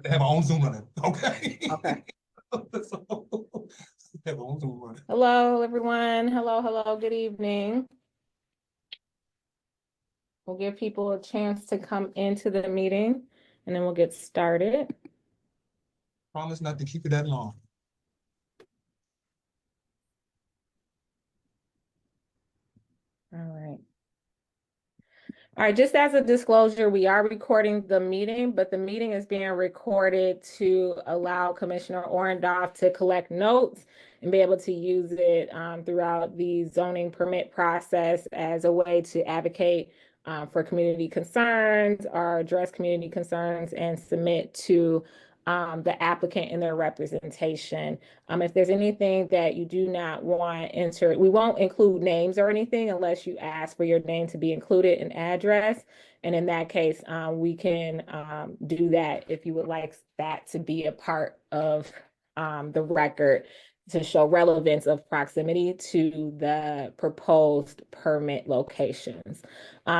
They have our own Zoom running. Okay. Okay. So, they have our own Zoom running. Hello, everyone. Hello, good evening. We'll give people a chance to come into the meeting and then we'll get started. Promise not to keep it that long. All right. All right, just as a disclosure, we are recording the meeting, but the meeting is being recorded to allow Commissioner Orendoff to collect notes and be able to use it throughout the zoning permit process as a way to advocate for community concerns or address community concerns and submit to the applicant and their representation. If there's anything that you do not want entered, we won't include names or anything unless you ask for your name to be included and address. And in that case, we can do that if you would like that to be a part of the record to show relevance of proximity to the proposed permit locations.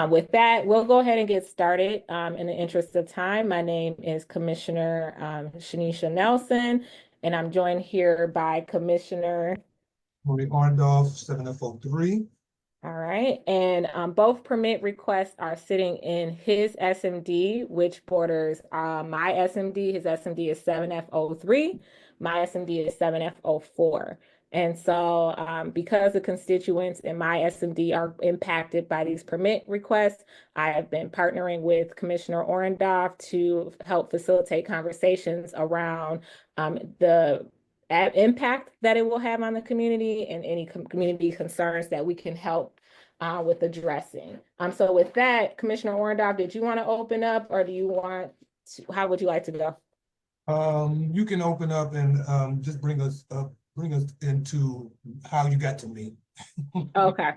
With that, we'll go ahead and get started. In the interest of time, my name is Commissioner Shanisha Nelson, and I'm joined here by Commissioner Orendoff, 7F03. All right, and both permit requests are sitting in his SMD, which borders my SMD. His SMD is 7F03. My SMD is 7F04. And so because the constituents in my SMD are impacted by these permit requests, I have been partnering with Commissioner Orendoff to help facilitate conversations around the impact that it will have on the community and any community concerns that we can help with addressing. So with that, Commissioner Orendoff, did you want to open up or do you want to, how would you like to go? You can open up and just bring us into how you got to me. Okay.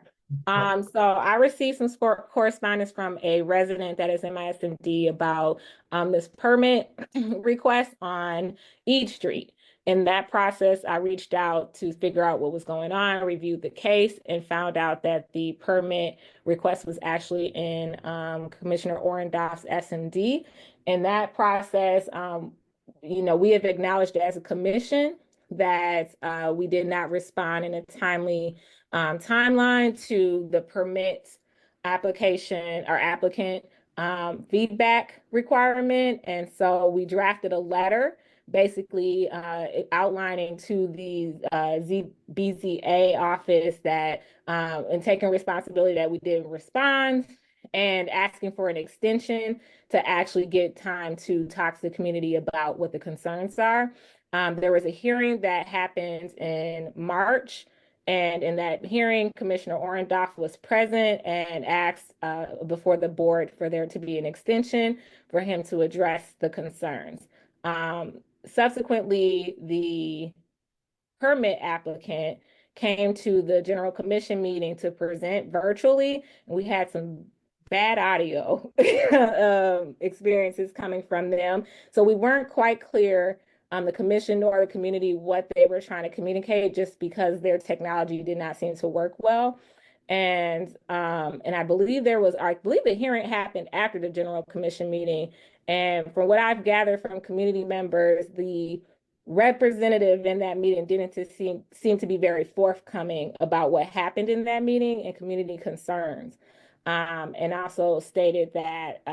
So I received some correspondence from a resident that is in my SMD about this permit request on Eid Street. In that process, I reached out to figure out what was going on, reviewed the case, and found out that the permit request was actually in Commissioner Orendoff's SMD. In that process, we have acknowledged as a commission that we did not respond in a timely timeline to the permit application or applicant feedback requirement. And so we drafted a letter basically outlining to the BZA office that and taking responsibility that we didn't respond and asking for an extension to actually get time to talk to the community about what the concerns are. There was a hearing that happened in March. And in that hearing, Commissioner Orendoff was present and asked before the board for there to be an extension for him to address the concerns. Subsequently, the permit applicant came to the General Commission meeting to present virtually, and we had some bad audio experiences coming from them. So we weren't quite clear the commission nor the community what they were trying to communicate just because their technology did not seem to work well. And I believe the hearing happened after the General Commission meeting. And from what I've gathered from community members, the representative in that meeting didn't seem to be very forthcoming about what happened in that meeting and community concerns. And also stated that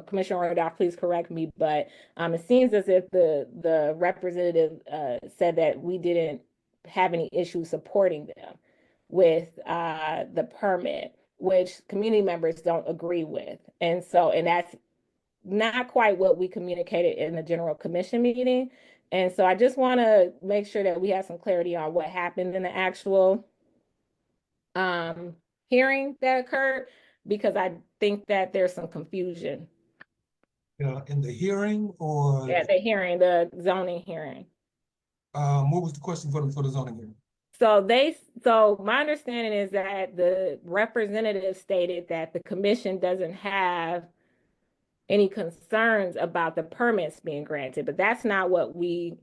Commissioner Orendoff, please correct me, but it seems as if the representative said that we didn't have any issues supporting them with the permit, which community members don't agree with. And that's not quite what we communicated in the General Commission meeting. And so I just want to make sure that we have some clarity on what happened in the actual hearing that occurred, because I think that there's some confusion. In the hearing or? Yeah, the zoning hearing. What was the question for the zoning hearing? So my understanding is that the representative stated that the commission doesn't have any concerns about the permits being granted, but that's not what we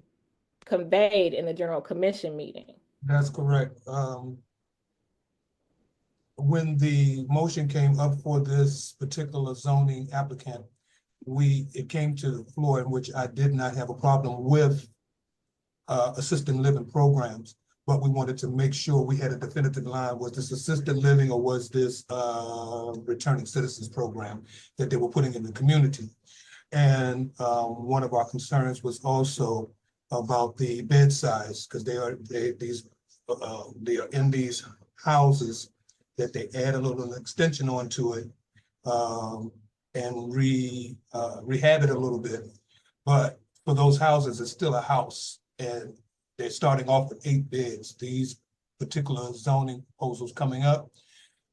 conveyed in the General Commission meeting. That's correct. When the motion came up for this particular zoning applicant, it came to the floor in which I did not have a problem with assisted living programs, but we wanted to make sure we had a definitive line. Was this assisted living or was this returning citizens program that they were putting in the community? And one of our concerns was also about the bed size, because they are in these houses that they add a little extension onto it and rehab it a little bit. But for those houses, it's still a house, and they're starting off with 8 beds. These particular zoning proposals coming up,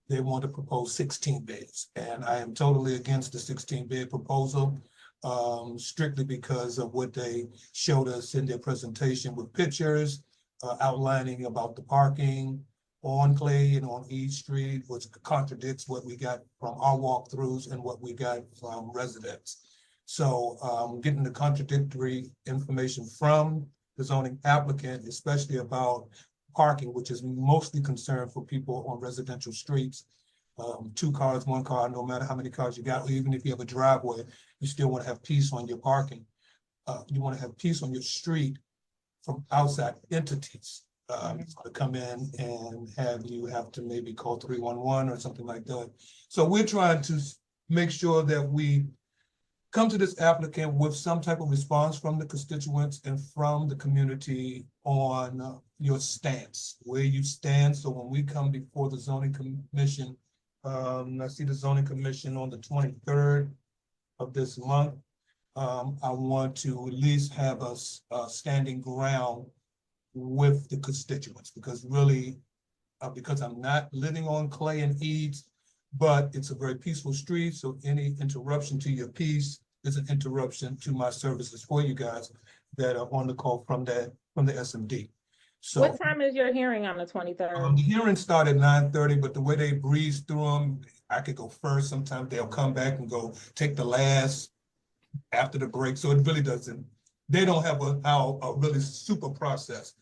they want to propose 16 beds. And I am totally against the 16-bed proposal, strictly because of what they showed us in their presentation with pictures, outlining about the parking on Clay and on East Street, which contradicts what we got from our walkthroughs and what we got from residents. So getting the contradictory information from the zoning applicant, especially about parking, which is mostly concerned for people on residential streets. 2 cars, 1 car, no matter how many cars you got, or even if you have a driveway, you still want to have peace on your parking. You want to have peace on your street from outside entities to come in and have to maybe call 311 or something like that. So we're trying to make sure that we come to this applicant with some type of response from the constituents and from the community on your stance, where you stand. So when we come before the zoning commission, I see the zoning commission on the 23rd of this month. I want to at least have us standing ground with the constituents, because really, because I'm not living on Clay and Eads, but it's a very peaceful street. So any interruption to your peace is an interruption to my services for you guys that are on the call from the SMD. So what time is your hearing on the 23rd? the hearing started at 9:30, but the way they breeze through them, I could go first. Sometimes they'll come back and go take the last after the break. So it really doesn't, they don't have a really super process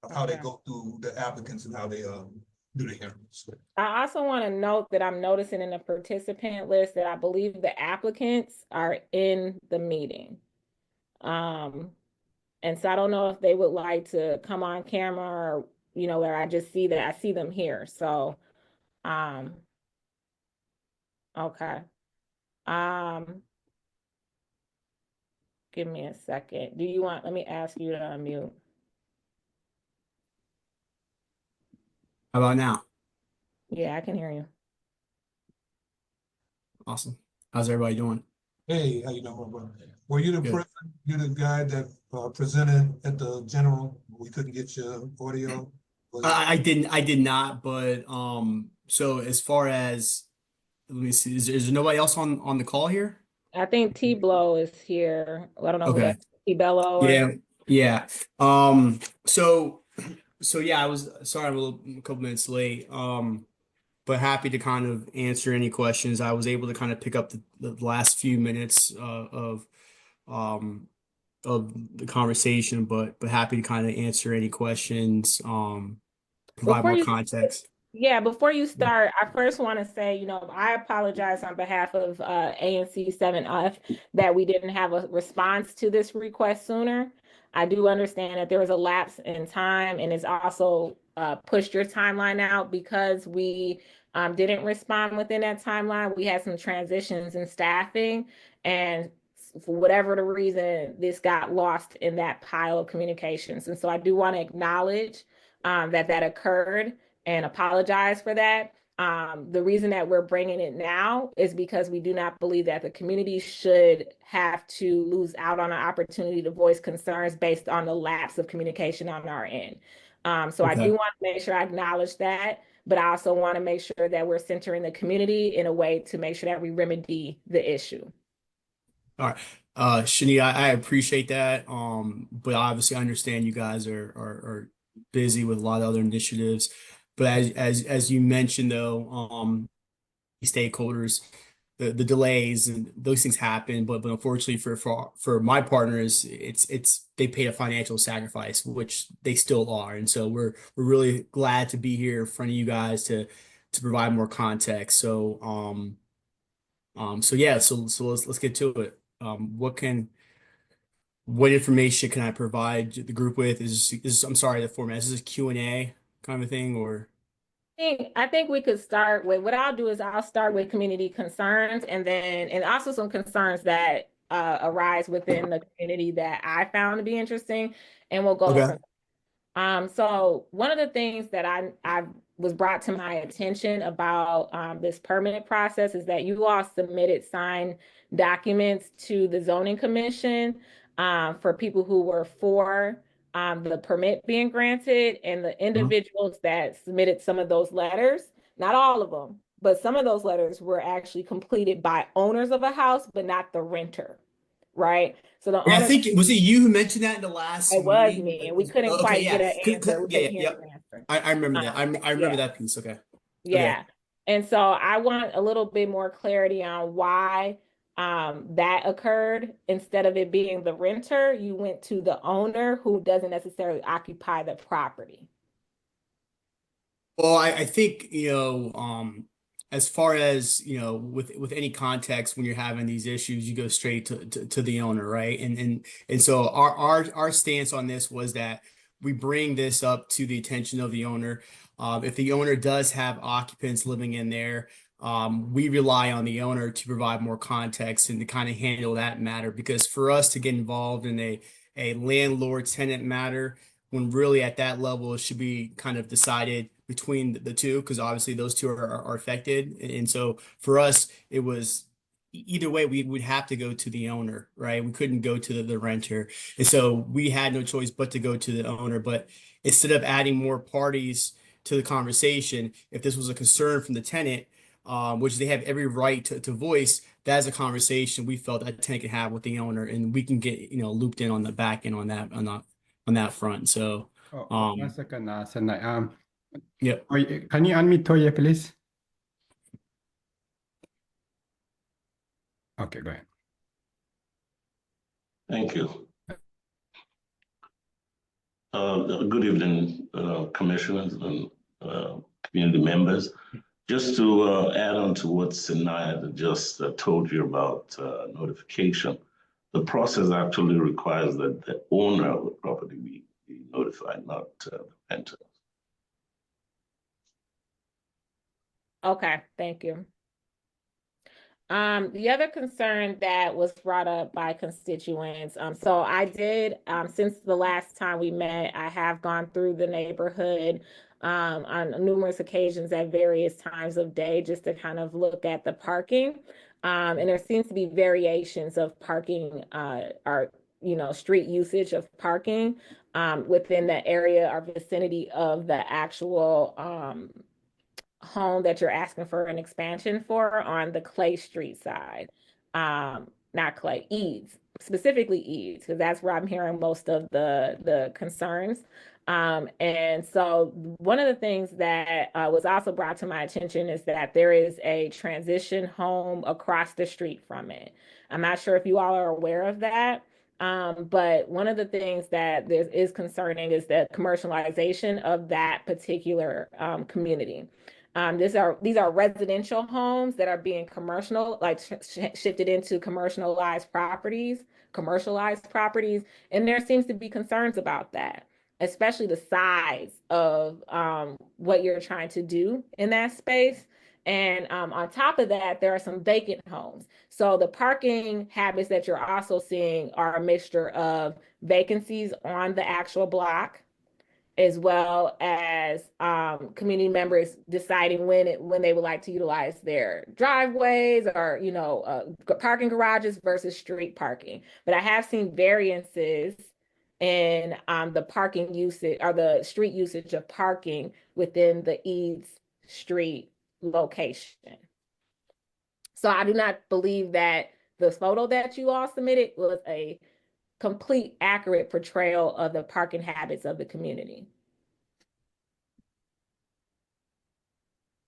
of how they go through the applicants and how they do the hearings. I also want to note that I'm noticing in the participant list that I believe the applicants are in the meeting. And so I don't know if they would like to come on camera, or, where I just see that I see them here. So, okay. Give me a second. Let me ask you to unmute. How about now? Yeah, I can hear you. Awesome. How's everybody doing? Hey, how you doing, bro? Were you the Good. person, you the guy that presented at the general? We couldn't get your audio? I did not, but so as far as, let me see, is there nobody else on the call here? I think T-Blow is here. I don't know who Okay. that T-Bello or Yeah. So yeah, I was sorry I'm a couple minutes late. But happy to kind of answer any questions. I was able to kind of pick up the last few minutes of the conversation, but happy to kind of answer any questions, provide Before more you context. Yeah, before you start, I first want to say, I apologize on behalf of ANC 7F that we didn't have a response to this request sooner. I do understand that there was a lapse in time, and it's also pushed your timeline out because we didn't respond within that timeline. We had some transitions in staffing, and for whatever the reason, this got lost in that pile of communications. And so I do want to acknowledge that occurred and apologize for that. The reason that we're bringing it now is because we do not believe that the community should have to lose out on an opportunity to voice concerns based on the lapse of communication on our end. So I do want to make sure I acknowledge that, but I also want to make sure that we're centering the community in a way to make sure that we remedy the issue. All right. Shani, I appreciate that. But obviously I understand you guys are busy with a lot of other initiatives. But as you mentioned though, stakeholders, the delays and those things happen, but unfortunately for my partners, it's they paid a financial sacrifice, which they still are. And so we're really glad to be here in front of you guys to provide more context. So yeah, so let's get to it. what information can I provide the group with? I'm sorry, the format, is this a Q&A kind of a thing or? I think we could start with, what I'll do is I'll start with community concerns and also some concerns that arise within the community that I found to be interesting, and we'll go Okay. from. So one of the things that I was brought to my attention about this permanent process is that you all submitted signed documents to the zoning commission for people who were for the permit being granted, and the individuals that submitted some of those letters, not all of them, but some of those letters were actually completed by owners of a house, but not the renter, right? So the Yeah, I owner, think was it you who mentioned that in the last it was meeting? me, and we couldn't Okay, quite get yeah. an answer. We Yeah, couldn't yeah, hear yeah. an answer. I remember that. I remember Yeah, that piece. Okay. Okay. yeah. And so I want a little bit more clarity on why that occurred. Instead of it being the renter, you went to the owner who doesn't necessarily occupy the property. Well, I think, as far as, with any context when you're having these issues, you go straight to the owner, right? And so our stance on this was that we bring this up to the attention of the owner. If the owner does have occupants living in there, we rely on the owner to provide more context and to kind of handle that matter. Because for us to get involved in a landlord-tenant matter, when really at that level it should be kind of decided between the two, because obviously those two are affected. And so for us, it was either way, we would have to go to the owner, right? We couldn't go to the renter. And so we had no choice but to go to the owner. But instead of adding more parties to the conversation, if this was a concern from the tenant, which they have every right to voice, that's a conversation we felt that tenant could have with the owner, and we can get, looped in on the back end on that front. So, Oh, one um, second, Senai. yeah. Can you unmute Toye, please? Okay, go ahead. Thank you. Good evening, commissioners and community members. Just to add on to what Sinai just told you about notification, the process actually requires that the owner of the property be notified, not the renter. Okay, thank you. The other concern that was brought up by constituents, so I did, since the last time we met, I have gone through the neighborhood on numerous occasions at various times of day just to kind of look at the parking. And there seems to be variations of parking, or, street usage of parking within the area or vicinity of the actual home that you're asking for an expansion for on the Clay Street side. Not Clay, Eads, specifically Eads, because that's where I'm hearing most of the concerns. And so one of the things that was also brought to my attention is that there is a transition home across the street from it. I'm not sure if you all are aware of that. But one of the things that is concerning is the commercialization of that particular community. These are residential homes that are being shifted into commercialized properties, and there seems to be concerns about that, especially the size of what you're trying to do in that space. And on top of that, there are some vacant homes. So the parking habits that you're also seeing are a mixture of vacancies on the actual block, as well as community members deciding when they would like to utilize their driveways or parking garages versus street parking. But I have seen variances in the parking usage or the street usage of parking within the Eads Street location. So I do not believe that the photo that you all submitted was a complete, accurate portrayal of the parking habits of the community.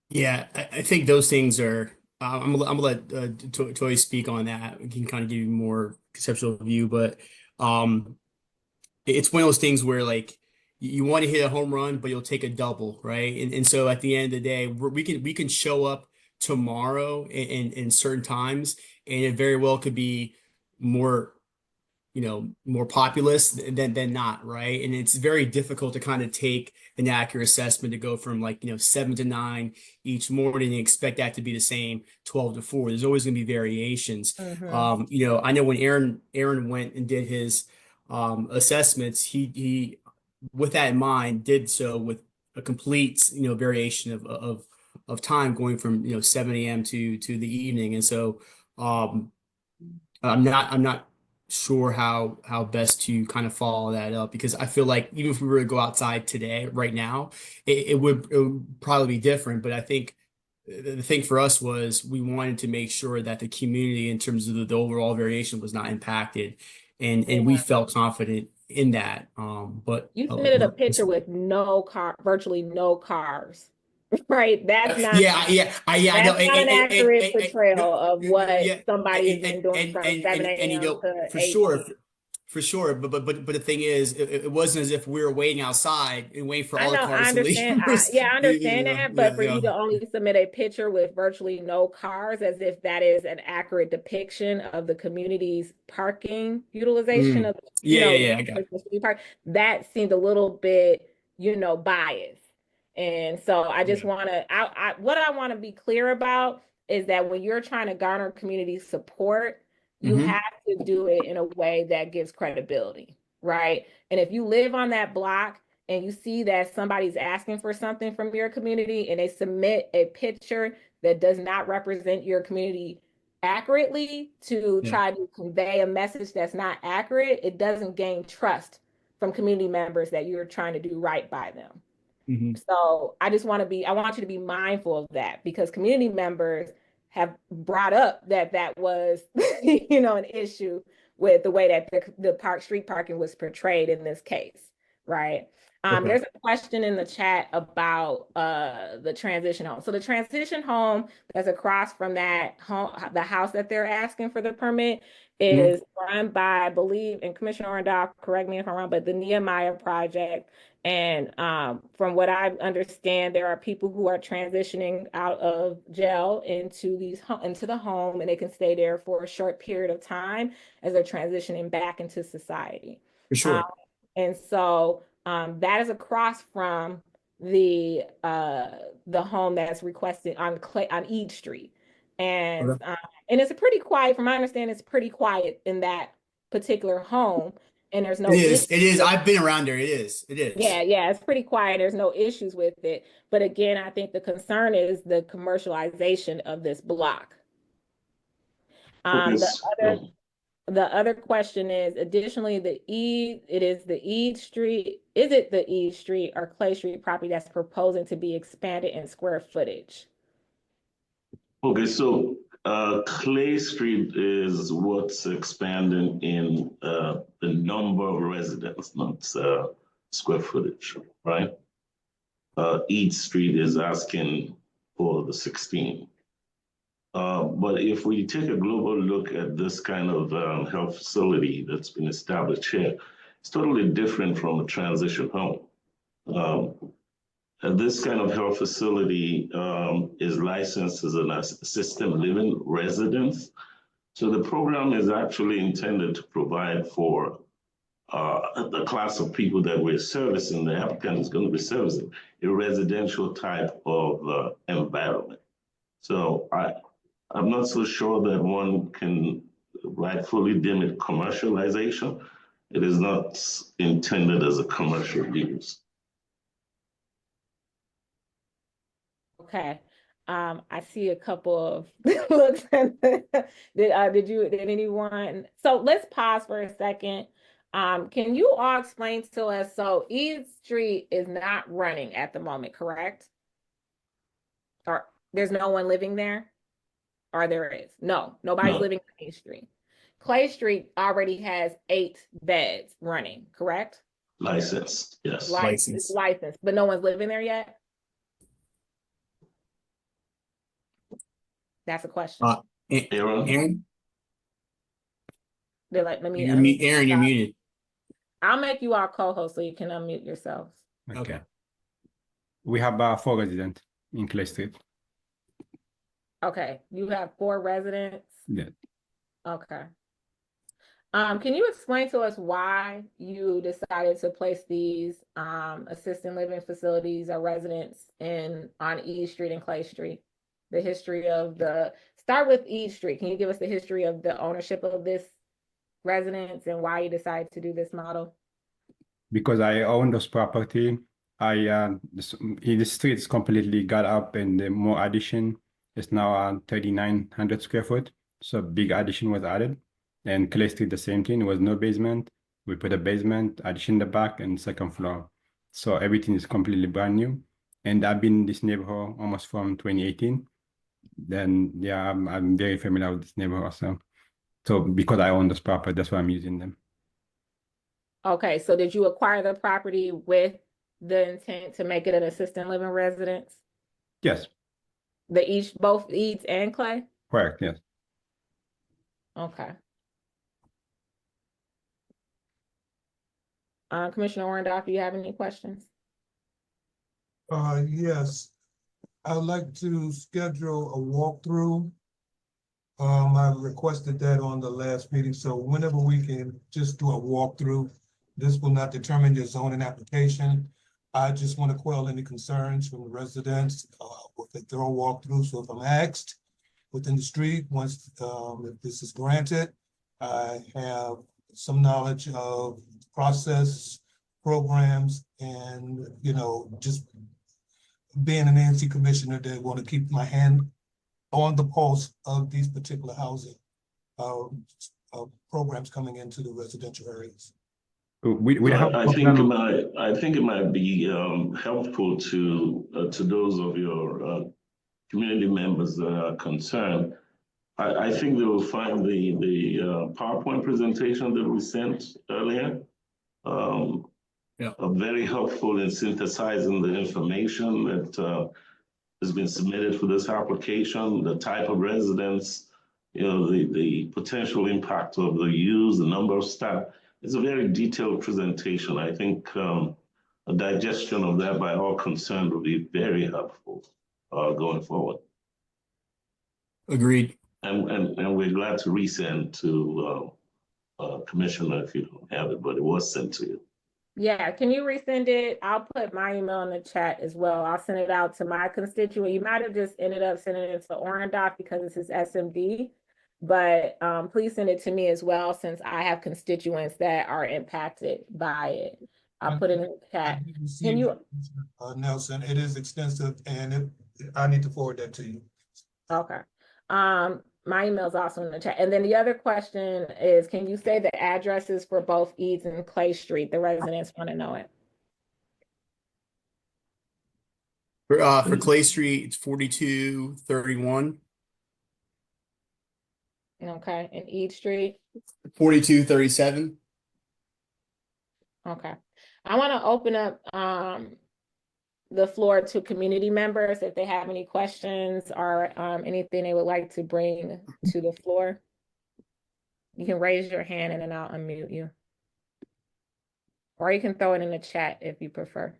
Yeah, I think those things are. I'm gonna let Toy speak on that. We can kind of give you more conceptual view, but um, it's one of those things where like you want to hit a home run, but you'll take a double, right? And so at the end of the day, we can show up tomorrow in certain times, and it very well could be more, more populous than not, right? And it's very difficult to kind of take an accurate assessment to go from like, 7 to 9 each morning and expect that to be the same 12 to 4. There's always going to be variations. I know when Aaron went and did his assessments, he with that in mind did so with a complete, variation of time going from 7 a.m. to the evening. And so I'm not sure how best to kind of follow that up, because I feel like even if we were to go outside today, right now, it would probably be different. But I think the thing for us was we wanted to make sure that the community, in terms of the overall variation, was not impacted, and we felt confident in that. But You submitted a picture with virtually no cars, right? That's not. I know. That's not an accurate portrayal of what Yeah, somebody has been doing from 7 and a.m. to for 8 sure, p.m. for sure. But the thing is, it wasn't as if we were waiting outside and waiting for I all the know, I cars to leave. understand. I understand that, but for you to Yeah. only submit a picture with virtually no cars, as if that is an accurate depiction of the community's parking utilization of, I got it. the city park, that seemed a little bit, biased. And so I just want to, what I want to be clear about is that when you're trying to garner community support, you have to do it in a way that gives credibility, right? And if you live on that block and you see that somebody's asking for something from your community and they submit a picture that does not represent your community accurately to try to convey a message that's not accurate, it doesn't gain trust from community members that you're trying to do right by them. So I want you to be mindful of that, because community members have brought up that was, an issue with the way that the street parking was portrayed in this case, right? There's a question in the chat about the transition home. So the transition home that's across from that home, the house that they're asking for the permit, is run by, I believe, and Commissioner Orendoff, correct me if I'm wrong, but the Nehemiah Project. And from what I understand, there are people who are transitioning out of jail into the home, and they can stay there for a short period of time as they're transitioning back into society. For sure. And so that is across from the home that's requested on Eid Street, and it's a pretty quiet. From my understanding, it's pretty quiet in that particular home, and there's no. It is. I've been around there. It is. Yeah, it's pretty quiet. There's no issues with it. But again, I think the concern is the commercialization of this block. The other question is, additionally, is it the Eid Street or Clay Street property that's proposing to be expanded in square footage? Okay, so Clay Street is what's expanding in the number of residents, not square footage, right? Each street is asking for the 16. But if we take a global look at this kind of health facility that's been established here, it's totally different from a transition home. This kind of health facility is licensed as an assisted living residence. So the program is actually intended to provide for the class of people that we're servicing. The applicant is going to be servicing a residential type of environment. So I'm not so sure that one can rightfully deem it commercialization. It is not intended as a commercial use. Okay. I see a couple of looks. Did anyone? So let's pause for a second. Can you all explain to us? So Eid Street is not running at the moment, correct? Or there's no one living there? Or there is? No, nobody's living on Eid Street. Clay Street already has 8 beds running, correct? Licensed, yes. Licensed, but no one's living there yet? That's a question. Aaron? They're like, let me Aaron, you're muted. I'll make you all co-host so you can unmute yourselves. Okay. We have 4 residents in Clay Street. Okay, you have 4 residents? Yeah. Okay. Can you explain to us why you decided to place these assisted living facilities or residents on E Street and Clay Street? The history of start with E Street. Can you give us the history of the ownership of this residence and why you decided to do this model? Because I own this property, the streets completely got up and the more addition is now 3,900 square foot. So big addition was added. And Clay Street, the same thing, was no basement. We put a basement, addition in the back and second floor. So everything is completely brand new. And I've been in this neighborhood almost from 2018. Then yeah, I'm very familiar with this neighborhood also. So because I own this property, that's why I'm using them. Okay, so did you acquire the property with the intent to make it an assisted living residence? Yes, Both Eads and Clay? correct, yes. Okay. Commissioner Orendoff, do you have any questions? Yes, I'd like to schedule a walkthrough. I requested that on the last meeting, so whenever we can just do a walkthrough. This will not determine your zoning application. I just want to quell any concerns from the residents with a thorough walkthrough. So if I'm asked within the street, once if this is granted, I have some knowledge of process, programs, and just being an ANC commissioner, that want to keep my hand on the pulse of these particular housing programs coming into the residential areas. We have I think it might be helpful to those of your community members that are concerned. I think they will find the PowerPoint presentation that we sent earlier very helpful in synthesizing the information that has been submitted for this application, the type of residence, the potential impact of the use, the number of staff. It's a very detailed presentation. I think a digestion of that by all concerned will be very helpful going forward. Agreed. And we're glad to resend to Commissioner if you don't have it, but it was sent to you. Yeah, can you resend it? I'll put my email in the chat as well. I'll send it out to my constituent. You might have just ended up sending it to Orendoff because it's his SMD, but please send it to me as well, since I have constituents that are impacted by it. I'll put it in the chat. Can you? Nelson, it is extensive, and I need to forward that to you. Okay. My email is also in the chat. And then the other question is, can you say the addresses for both Eads and Clay Street? The residents want to know it. For Clay Street, it's 4231. Okay, and Eads Street? 4237. Okay. I want to open up the floor to community members if they have any questions or anything they would like to bring to the floor. You can raise your hand and then I'll unmute you. Or you can throw it in the chat if you prefer.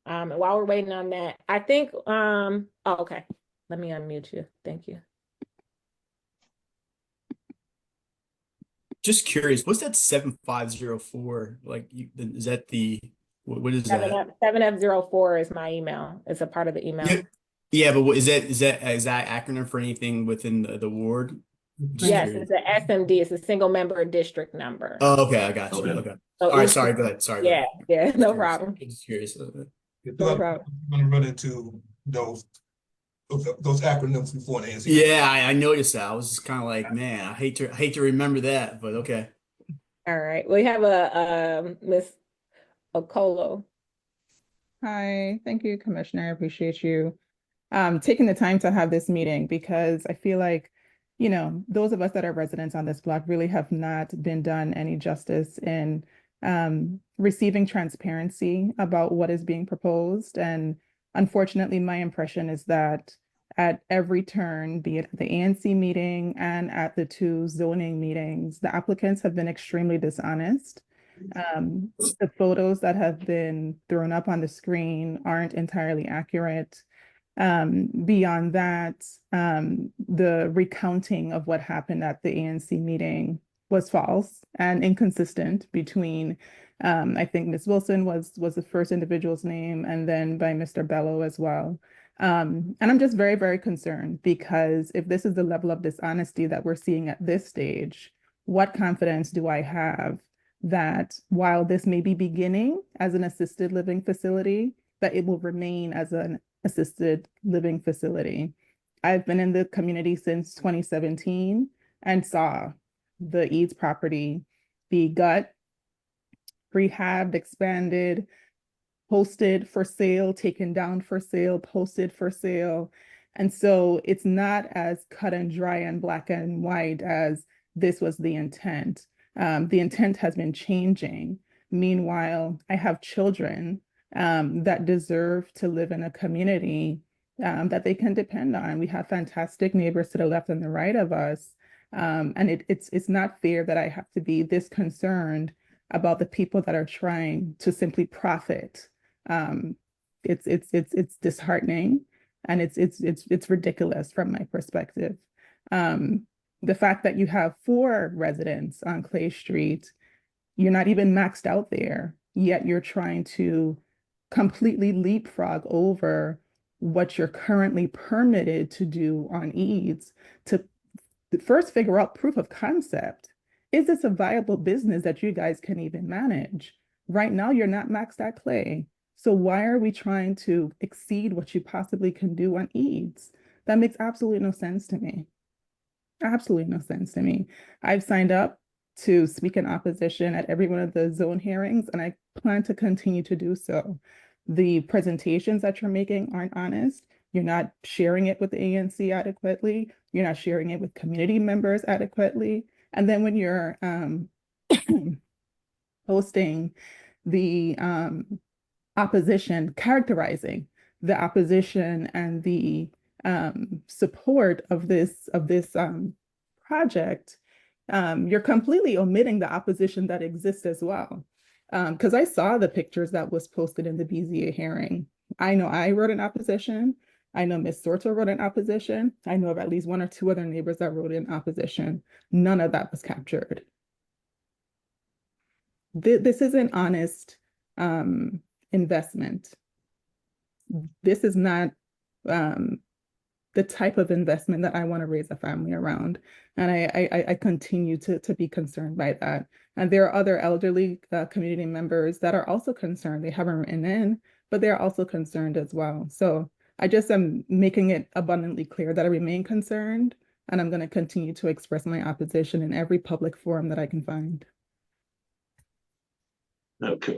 And while we're waiting on that, I think, oh, okay. Let me unmute you. Thank you. Just curious, what's that 7504? Like, is that what is that? 7F04 is my email. It's a part of the email. Yeah, but what is that acronym for anything within the ward? Yes, it's an SMD. It's a single member district number. Oh, okay, I got you. Okay. So all right, sorry, go ahead. Sorry. Yeah, yeah, no problem. Just curious. No problem. I'm gonna run into those acronyms before the answer. Yeah, I noticed that. I was just kind of like, man, I hate to remember that, but okay. All right, we have a Miss Okolo. Hi, thank you, Commissioner. I appreciate you taking the time to have this meeting, because I feel like, those of us that are residents on this block really have not been done any justice in receiving transparency about what is being proposed. And unfortunately, my impression is that at every turn, be it at the ANC meeting and at the two zoning meetings, the applicants have been extremely dishonest The photos that have been thrown up on the screen aren't entirely accurate. Beyond that, the recounting of what happened at the ANC meeting was false and inconsistent between, I think Ms. Wilson was the first individual's name, and then by Mr. Bello as well. And I'm just very, very concerned, because if this is the level of dishonesty that we're seeing at this stage, what confidence do I have that while this may be beginning as an assisted living facility, that it will remain as an assisted living facility? I've been in the community since 2017 and saw the Eads property be gut, rehabbed, expanded, posted for sale, taken down for sale, posted for sale. And so it's not as cut and dry and black and white as this was the intent. The intent has been changing. Meanwhile, I have children that deserve to live in a community that they can depend on. We have fantastic neighbors to the left and the right of us. And it's not fair that I have to be this concerned about the people that are trying to simply profit. It's disheartening, and it's ridiculous from my perspective. The fact that you have 4 residents on Clay Street, you're not even maxed out there, yet you're trying to completely leapfrog over what you're currently permitted to do on Eads to first figure out proof of concept. Is this a viable business that you guys can even manage? Right now, you're not maxed at Clay. So why are we trying to exceed what you possibly can do on Eads? That makes absolutely no sense to me. Absolutely no sense to me. I've signed up to speak in opposition at every one of the zone hearings, and I plan to continue to do so. The presentations that you're making aren't honest. You're not sharing it with the ANC adequately. You're not sharing it with community members adequately. And then when you're hosting the opposition, characterizing the opposition and the support of this project, you're completely omitting the opposition that exists as well. Because I saw the pictures that was posted in the BZA hearing. I know I wrote an opposition. I know Ms. Sorto wrote an opposition. I know of at least 1 or 2 other neighbors that wrote in opposition. None of that was captured. This is an honest investment. This is not the type of investment that I want to raise a family around. And I continue to be concerned by that. And there are other elderly community members that are also concerned. They haven't written in, but they're also concerned as well. So I just am making it abundantly clear that I remain concerned, and I'm going to continue to express my opposition in every public forum that I can find.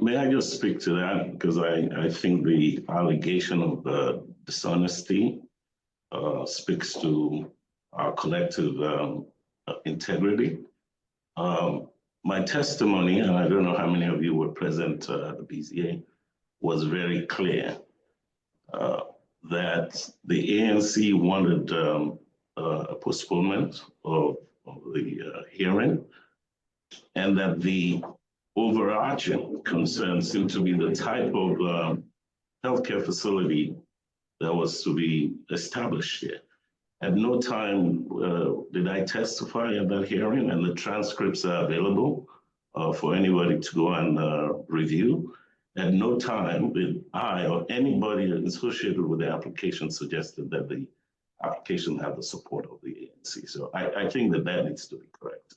May I just speak to that? Because I think the allegation of dishonesty speaks to our collective integrity. My testimony, and I don't know how many of you were present at the BZA, was very clear that the ANC wanted a postponement of the hearing, and that the overarching concern seemed to be the type of healthcare facility that was to be established here. At no time did I testify at that hearing, and the transcripts are available for anybody to go and review. At no time did I or anybody associated with the application suggested that the application had the support of the ANC. So I think that needs to be correct.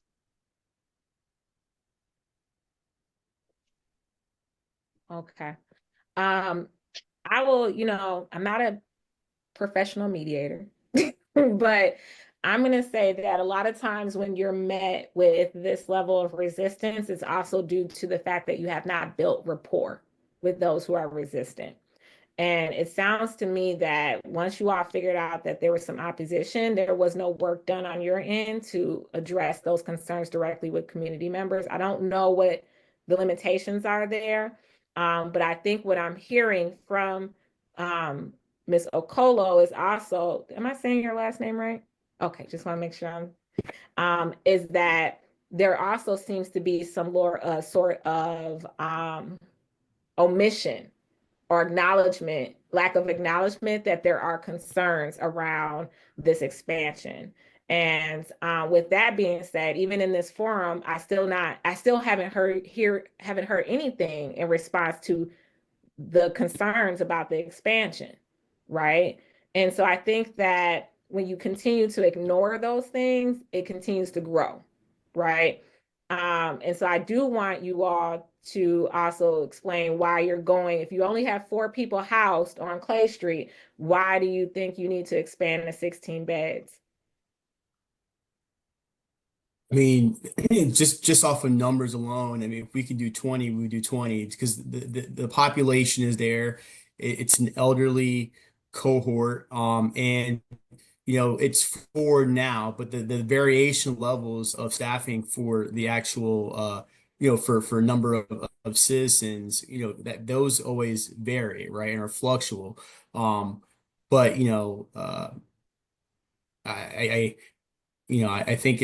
Okay. I will, I'm not a professional mediator, but I'm going to say that a lot of times when you're met with this level of resistance, it's also due to the fact that you have not built rapport with those who are resistant. And it sounds to me that once you all figured out that there was some opposition, there was no work done on your end to address those concerns directly with community members. I don't know what the limitations are there, but I think what I'm hearing from Ms. Okolo is also, am I saying your last name right? Okay, just want to make sure is that there also seems to be some sort of omission or lack of acknowledgement that there are concerns around this expansion. And with that being said, even in this forum, I still haven't heard anything in response to the concerns about the expansion, right? And so I think that when you continue to ignore those things, it continues to grow, right? And so I do want you all to also explain why you're going. If you only have 4 people housed on Clay Street, why do you think you need to expand to 16 beds? I mean, just off of numbers alone, I mean, if we can do 20, we do 20 because the population is there. It's an elderly cohort, and it's 4 now, but the variation levels of staffing for the actual for a number of citizens, that those always vary, right, and are fluctual. But I I think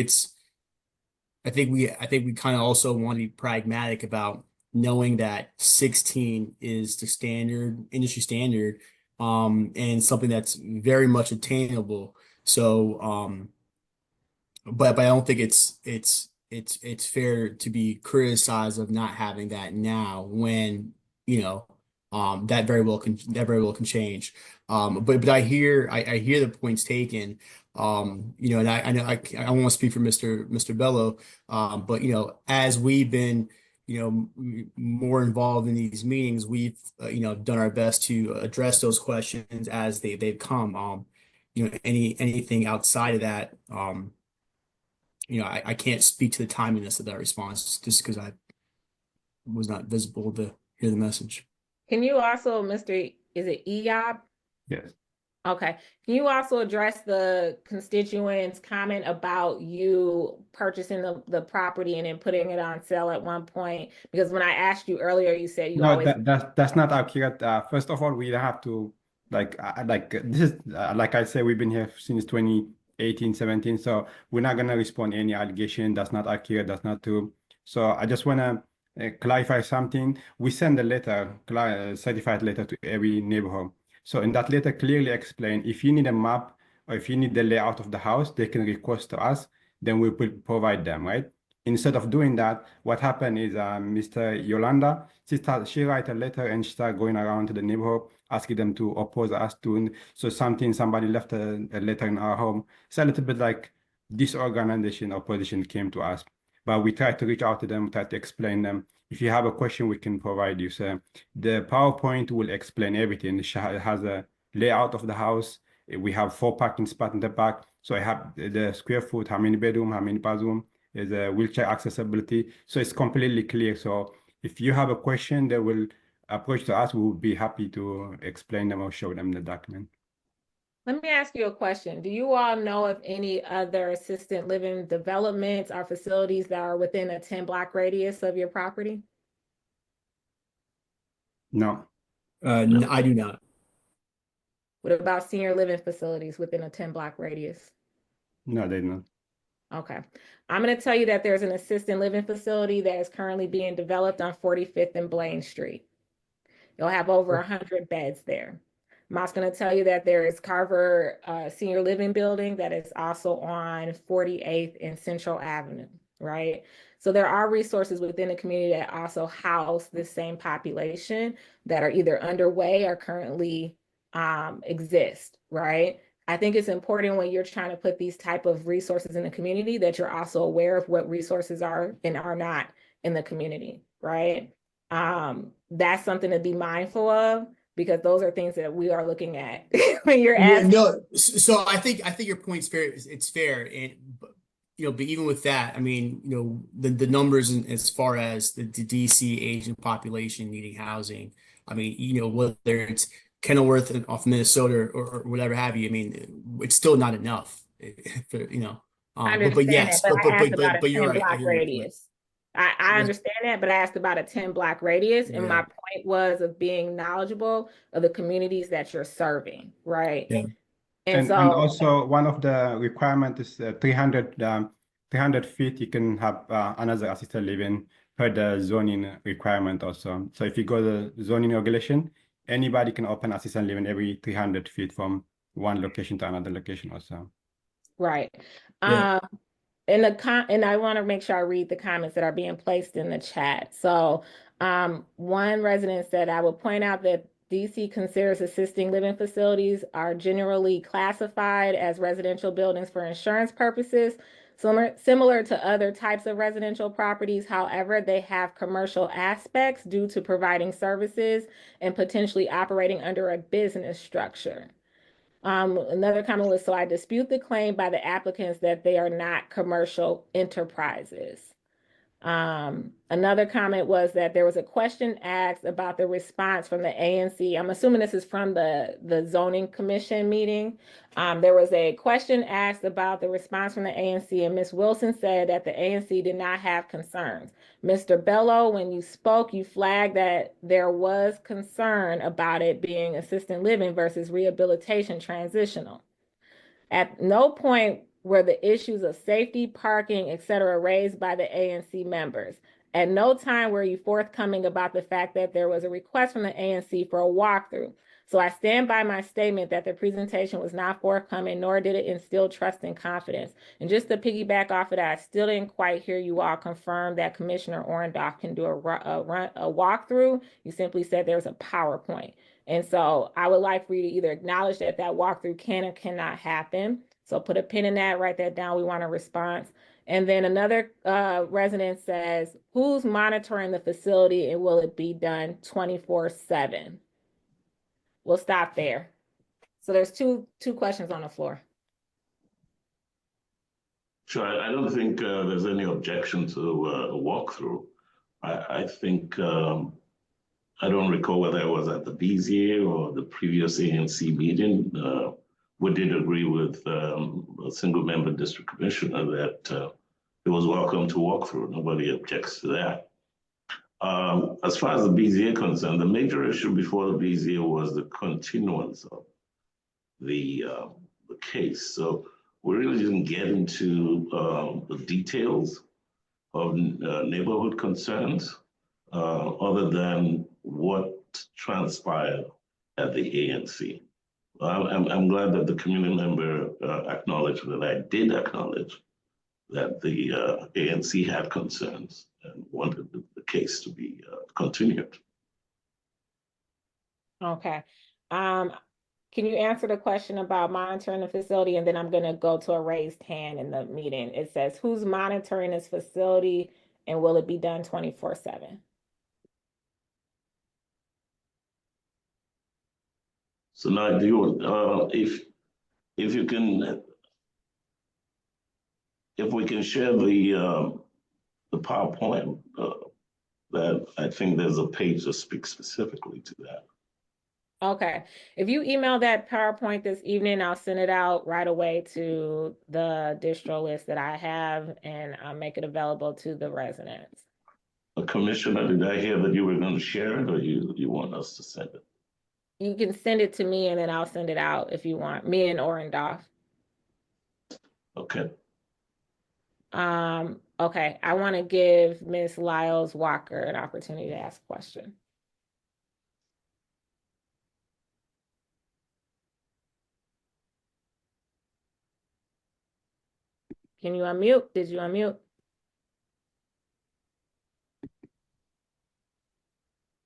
I think we kind of also want to be pragmatic about knowing that 16 is the industry standard, and something that's very much attainable. So, but I don't think it's fair to be criticized of not having that now when, that very well can change. But I hear the points taken. And I know I want to speak for Mr. Bello, but as we've been more involved in these meetings, we've done our best to address those questions as they've come. Anything outside of that, I can't speak to the timeliness of that response just because I was not visible to hear the message. Can you also, is it EOB? Yes. Okay. Can you also address the constituents' comment about you purchasing the property and then putting it on sale at one point? Because when I asked you earlier, you said you No, always. that's not accurate. First of all, we have to this is like I said, we've been here since 2018, 17. So we're not gonna respond to any allegation. That's not accurate. That's not true. So I just wanna clarify something. We send a letter, certified letter to every neighborhood. So in that letter, clearly explain if you need a map or if you need the layout of the house, they can request to us. Then we will provide them, right? Instead of doing that, what happened is Mr. Yolanda, she write a letter and she started going around to the neighborhood, asking them to oppose us to. So somebody left a letter in our home. It's a little bit like disorganization, opposition came to us. But we try to reach out to them, try to explain them. If you have a question, we can provide you. So the PowerPoint will explain everything. It has a layout of the house. We have 4 parking spots in the back. So I have the square foot, how many bedroom, how many bathroom. There's a wheelchair accessibility. So it's completely clear. So if you have a question, they will approach to us. We will be happy to explain them or show them the document. Let me ask you a question. Do you all know of any other assisted living developments or facilities that are within a 10-block radius of your property? No. No, I do not. What about senior living facilities within a 10-block radius? No, they don't. Okay. I'm going to tell you that there's an assisted living facility that is currently being developed on 45th and Blaine Street. You'll have over 100 beds there. I'm also going to tell you that there is Carver Senior Living Building that is also on 48th and Central Avenue, right? So there are resources within the community that also house the same population that are either underway or currently exist, right? I think it's important when you're trying to put these type of resources in the community that you're also aware of what resources are and are not in the community, right? That's something to be mindful of because those are things that we are looking at when you're asking. No, so I think your point's fair. It's fair, but even with that, I mean, the numbers as far as the DC Asian population needing housing. I mean, whether it's Kenilworth off Minnesota or whatever have you. I mean, it's still not enough. I understand but yes, that, but I asked about a you're right. 10-block radius. I understand that, but I asked about a 10-block radius, and my point was of being knowledgeable of the communities that you're serving, right? Yeah. And also one of the requirements is 300 300 feet, you can have another assisted living per the zoning requirement also. So if you go to the zoning regulation, anybody can open assisted living every 300 feet from one location to another location also. Right. Yeah. And I want to make sure I read the comments that are being placed in the chat. So one resident said, I will point out that DC considers assisting living facilities are generally classified as residential buildings for insurance purposes, similar to other types of residential properties. However, they have commercial aspects due to providing services and potentially operating under a business structure. Another comment was, so I dispute the claim by the applicants that they are not commercial enterprises. Another comment was that there was a question asked about the response from the ANC. I'm assuming this is from the zoning commission meeting. There was a question asked about the response from the ANC, and Ms. Wilson said that the ANC did not have concerns. Mr. Bello, when you spoke, you flagged that there was concern about it being assisted living versus rehabilitation transitional. At no point were the issues of safety, parking, etc. raised by the ANC members. At no time were you forthcoming about the fact that there was a request from the ANC for a walkthrough. So I stand by my statement that the presentation was not forthcoming, nor did it instill trust and confidence. And just to piggyback off of that, I still didn't quite hear you all confirm that Commissioner Orendoff can do a walkthrough. You simply said there's a PowerPoint. And so I would like for you to either acknowledge that that walkthrough can or cannot happen. So put a pin in that, write that down. We want a response. And then another resident says, who's monitoring the facility and will it be done 24/7? We'll stop there. So there's two questions on the floor. Sure, I don't think there's any objection to a walkthrough. I think, I don't recall whether I was at the BZA or the previous ANC meeting. We did agree with a single member district commissioner that it was welcome to walk through. Nobody objects to that. As far as the BZA concerned, the major issue before the BZA was the continuance of the case. So we really didn't get into the details of neighborhood concerns other than what transpired at the ANC. I'm glad that the community member acknowledged that I did acknowledge that the ANC had concerns and wanted the case to be continued. Okay. Can you answer the question about monitoring the facility? And then I'm going to go to a raised hand in the meeting. It says, who's monitoring this facility and will it be done 24/7? So now, do you, if you can, if we can share the PowerPoint, that I think there's a page that speaks specifically to that. Okay. If you email that PowerPoint this evening, I'll send it out right away to the distro list that I have, and I'll make it available to the residents. Commissioner, did I hear that you were going to share it, or you want us to send it? You can send it to me and then I'll send it out if you want, me and Orendoff. Okay. Okay, I want to give Ms. Lyles Walker an opportunity to ask a question. Can you unmute? Did you unmute?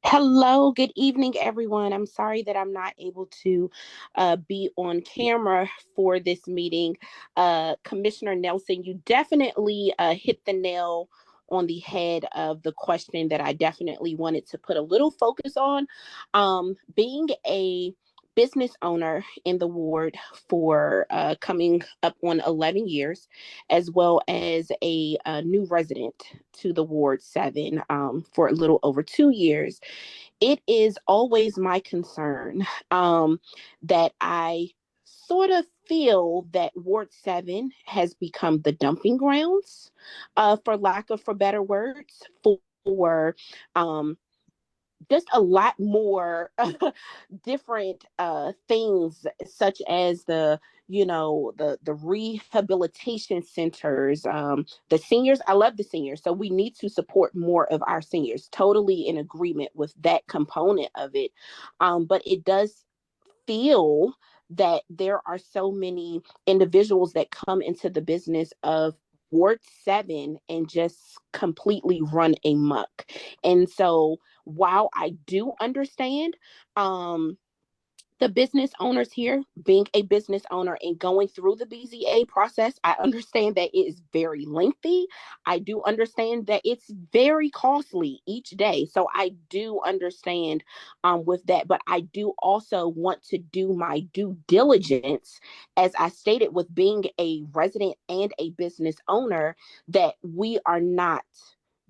Hello, good evening, everyone. I'm sorry that I'm not able to be on camera for this meeting. Commissioner Nelson, you definitely hit the nail on the head of the question that I definitely wanted to put a little focus on. Being a business owner in the ward for coming up on 11 years, as well as a new resident to the Ward 7 for a little over 2 years, it is always my concern that I sort of feel that Ward 7 has become the dumping grounds, for lack of better words, for just a lot more different things, such as the the rehabilitation centers, the seniors. I love the seniors, so we need to support more of our seniors. Totally in agreement with that component of it. But it does feel that there are so many individuals that come into the business of Ward 7 and just completely run amok. And so while I do understand the business owners here, being a business owner and going through the BZA process, I understand that it is very lengthy. I do understand that it's very costly each day. So I do understand with that, but I do also want to do my due diligence, as I stated, with being a resident and a business owner, that we are not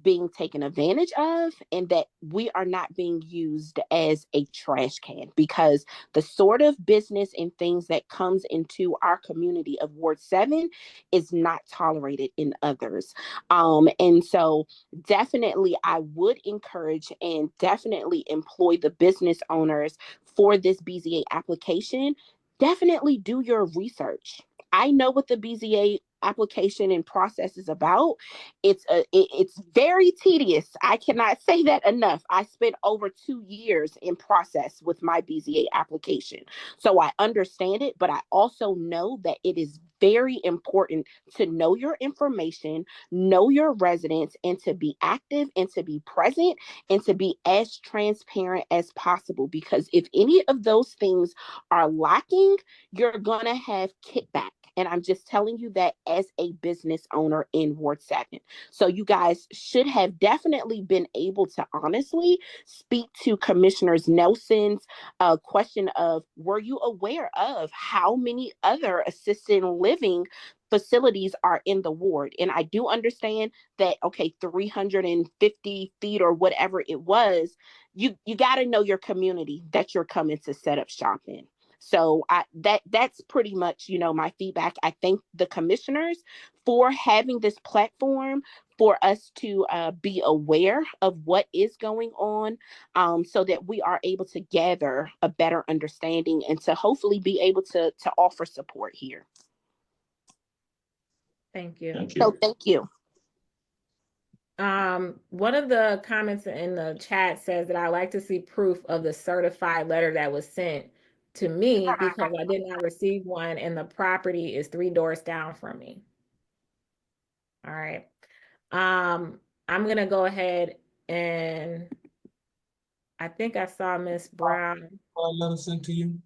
being taken advantage of and that we are not being used as a trash can, because the sort of business and things that comes into our community of Ward 7 is not tolerated in others. And so definitely I would encourage and definitely employ the business owners for this BZA application. Definitely do your research. I know what the BZA application and process is about. It's very tedious. I cannot say that enough. I spent over 2 years in process with my BZA application, so I understand it. But I also know that it is very important to know your information, know your residents, and to be active and to be present and to be as transparent as possible. Because if any of those things are lacking, you're gonna have kickback. And I'm just telling you that as a business owner in Ward 7. So you guys should have definitely been able to honestly speak to Commissioners Nelson's question of, were you aware of how many other assisted living facilities are in the ward? And I do understand that, okay, 350 feet or whatever it was, you got to know your community that you're coming to set up shop in. So that's pretty much, my feedback. I thank the commissioners for having this platform for us to be aware of what is going on, so that we are able to gather a better understanding and to hopefully be able to offer support here. Thank you. Thank So you. thank you. One of the comments in the chat says that I like to see proof of the certified letter that was sent to me, because I did not receive one and the property is 3 doors down from me. All right. I'm gonna go ahead and I think I saw Miss Brown. Letter sent to you?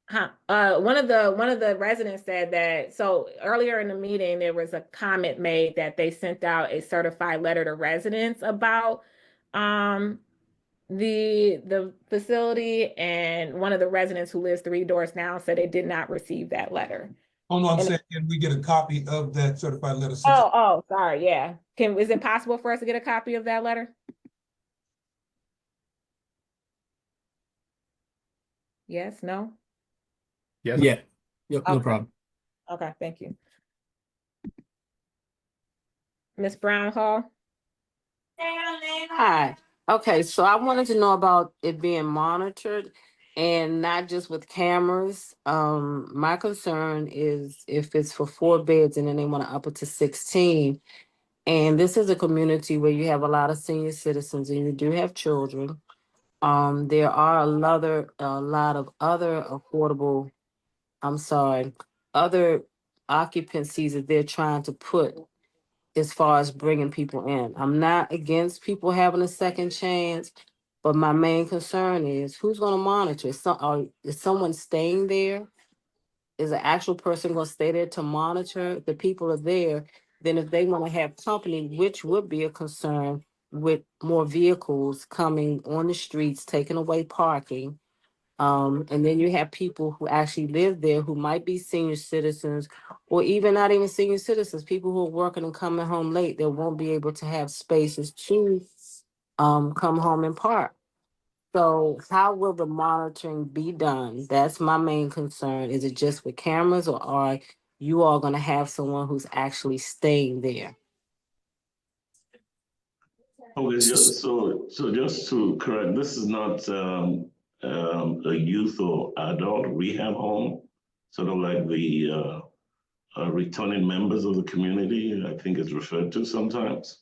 One of the residents said that, so earlier in the meeting, there was a comment made that they sent out a certified letter to residents about the facility, and one of the residents who lives 3 doors down said they did not receive that letter. Oh, no, I'm And- saying, can we get a copy of that certified letter? Sent to- Oh, sorry, yeah. Is it possible for us to get a copy of that letter? Yes, no? Yes. Yeah. Yep, no Okay. problem. Okay, thank you. Ms. Brown Hall? Hi. Okay, so I wanted to know about it being monitored and not just with cameras. My concern is if it's for 4 beds and then they want to up it to 16. And this is a community where you have a lot of senior citizens and you do have children. There are a lot of other affordable, other occupancies that they're trying to put as far as bringing people in. I'm not against people having a second chance, but my main concern is who's going to monitor? Is someone staying there? Is an actual person going to stay there to monitor? If the people are there, then if they want to have company, which would be a concern with more vehicles coming on the streets, taking away parking. And then you have people who actually live there who might be senior citizens, or even not even senior citizens, people who are working and coming home late, they won't be able to have spaces to come home and park. So how will the monitoring be done? That's my main concern. Is it just with cameras, or are you all gonna have someone who's actually staying there? Okay, so just to correct, this is not a youth or adult rehab home, sort of like the returning members of the community, I think it's referred to sometimes.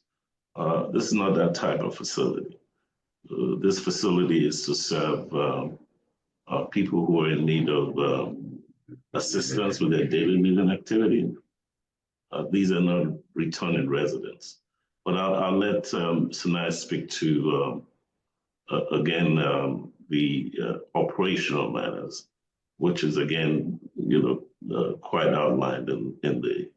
This is not that type of facility. This facility is to serve people who are in need of assistance with their daily living activity. These are not returning residents. But I'll let Sinai speak to, again, the operational matters, which is, again, quite outlined in the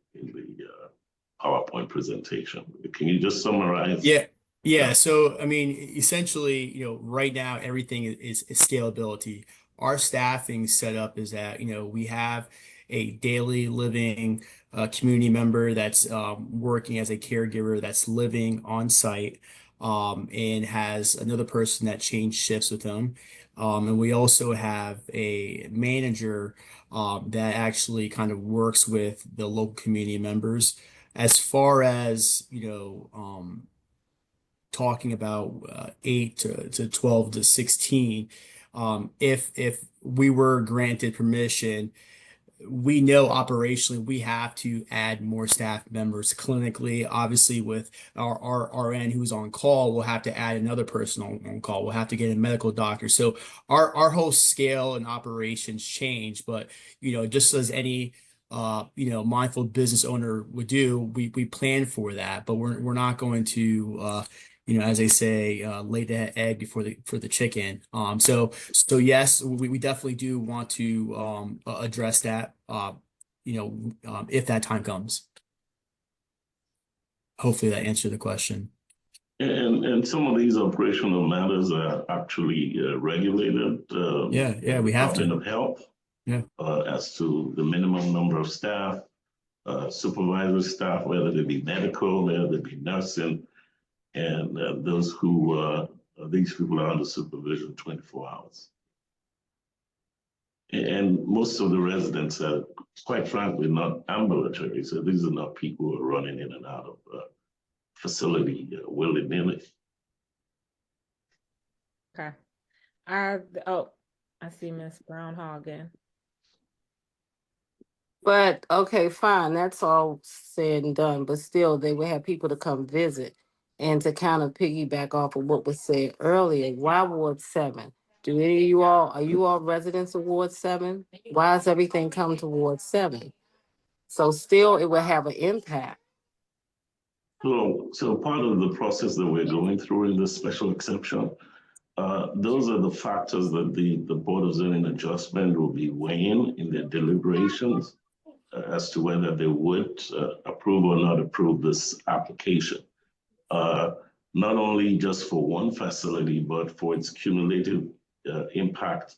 PowerPoint presentation. Can you just summarize? Yeah. Yeah. So, I mean, essentially, right now, everything is scalability. Our staffing setup is that, we have a daily living community member that's working as a caregiver that's living on site and has another person that changed shifts with them. And we also have a manager that actually kind of works with the local community members. As far as, talking about 8 to 12 to 16. If we were granted permission, we know operationally we have to add more staff members clinically. Obviously, with our RN who's on call, we'll have to add another person on call. We'll have to get a medical doctor. So our whole scale and operations change. But just as any mindful business owner would do, we plan for that. But we're not going to as they say, lay the egg before the chicken. So yes, we definitely do want to address that. If that time comes. Hopefully that answered the question. And some of these operational matters are actually regulated. Yeah, we have Department to. of Health. Yeah. As to the minimum number of staff, supervisory staff, whether they be medical, whether they be nursing. And those who, these people are under supervision 24 hours. And most of the residents are, quite frankly, not ambulatory. So these are not people who are running in and out of facility willy-nilly. Okay. I see Miss Brown Hagen. But okay, fine, that's all said and done, but still they would have people to come visit. And to kind of piggyback off of what was said earlier, why Ward 7? Are you all residents of Ward 7? Why is everything come to Ward 7? So still it will have an impact. So part of the process that we're going through in this special exception, those are the factors that the Board of Zoning Adjustment will be weighing in their deliberations as to whether they would approve or not approve this application. Not only just for one facility, but for its cumulative impact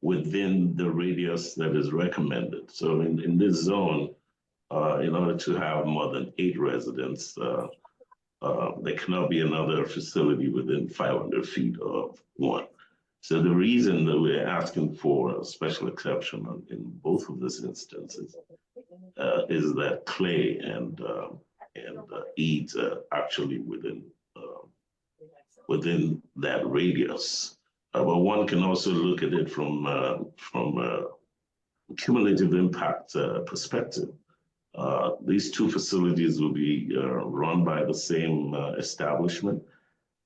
within the radius that is recommended. So in this zone, in order to have more than 8 residents, there cannot be another facility within 500 feet of one. So the reason that we're asking for a special exception in both of these instances is that clay and eads are actually within that radius. But one can also look at it from a cumulative impact perspective. These 2 facilities will be run by the same establishment.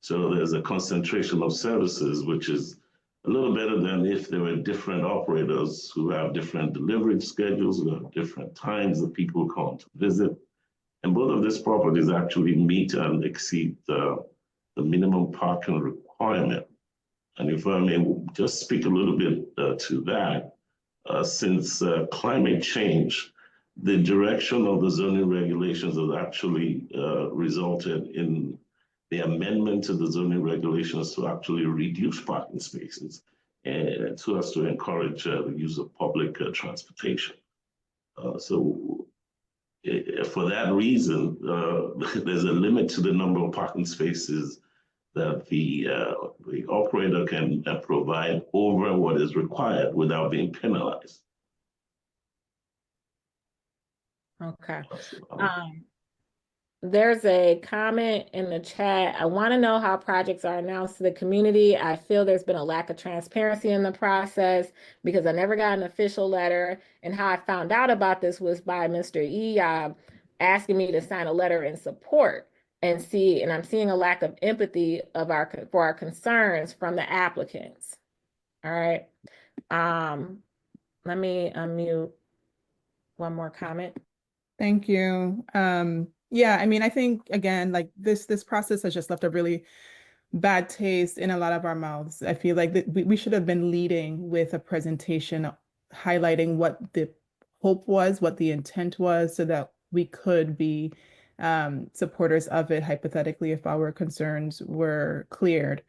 So there's a concentration of services, which is a little better than if there were different operators who have different delivery schedules, who have different times that people come to visit. And both of these properties actually meet and exceed the minimum parking requirement. And if I may just speak a little bit to that, since climate change, the direction of the zoning regulations has actually resulted in the amendment to the zoning regulations to actually reduce parking spaces and so as to encourage the use of public transportation. So for that reason, there's a limit to the number of parking spaces that the operator can provide over what is required without being penalized. Okay. There's a comment in the chat. I want to know how projects are announced to the community. I feel there's been a lack of transparency in the process because I never got an official letter. And how I found out about this was by Mr. Eob asking me to sign a letter in support and I'm seeing a lack of empathy for our concerns from the applicants. All right. Let me unmute one more comment. Thank you. Yeah, I mean, I think again, like this process has just left a really bad taste in a lot of our mouths. I feel like that we should have been leading with a presentation highlighting what the hope was, what the intent was, so that we could be supporters of it hypothetically if our concerns were cleared.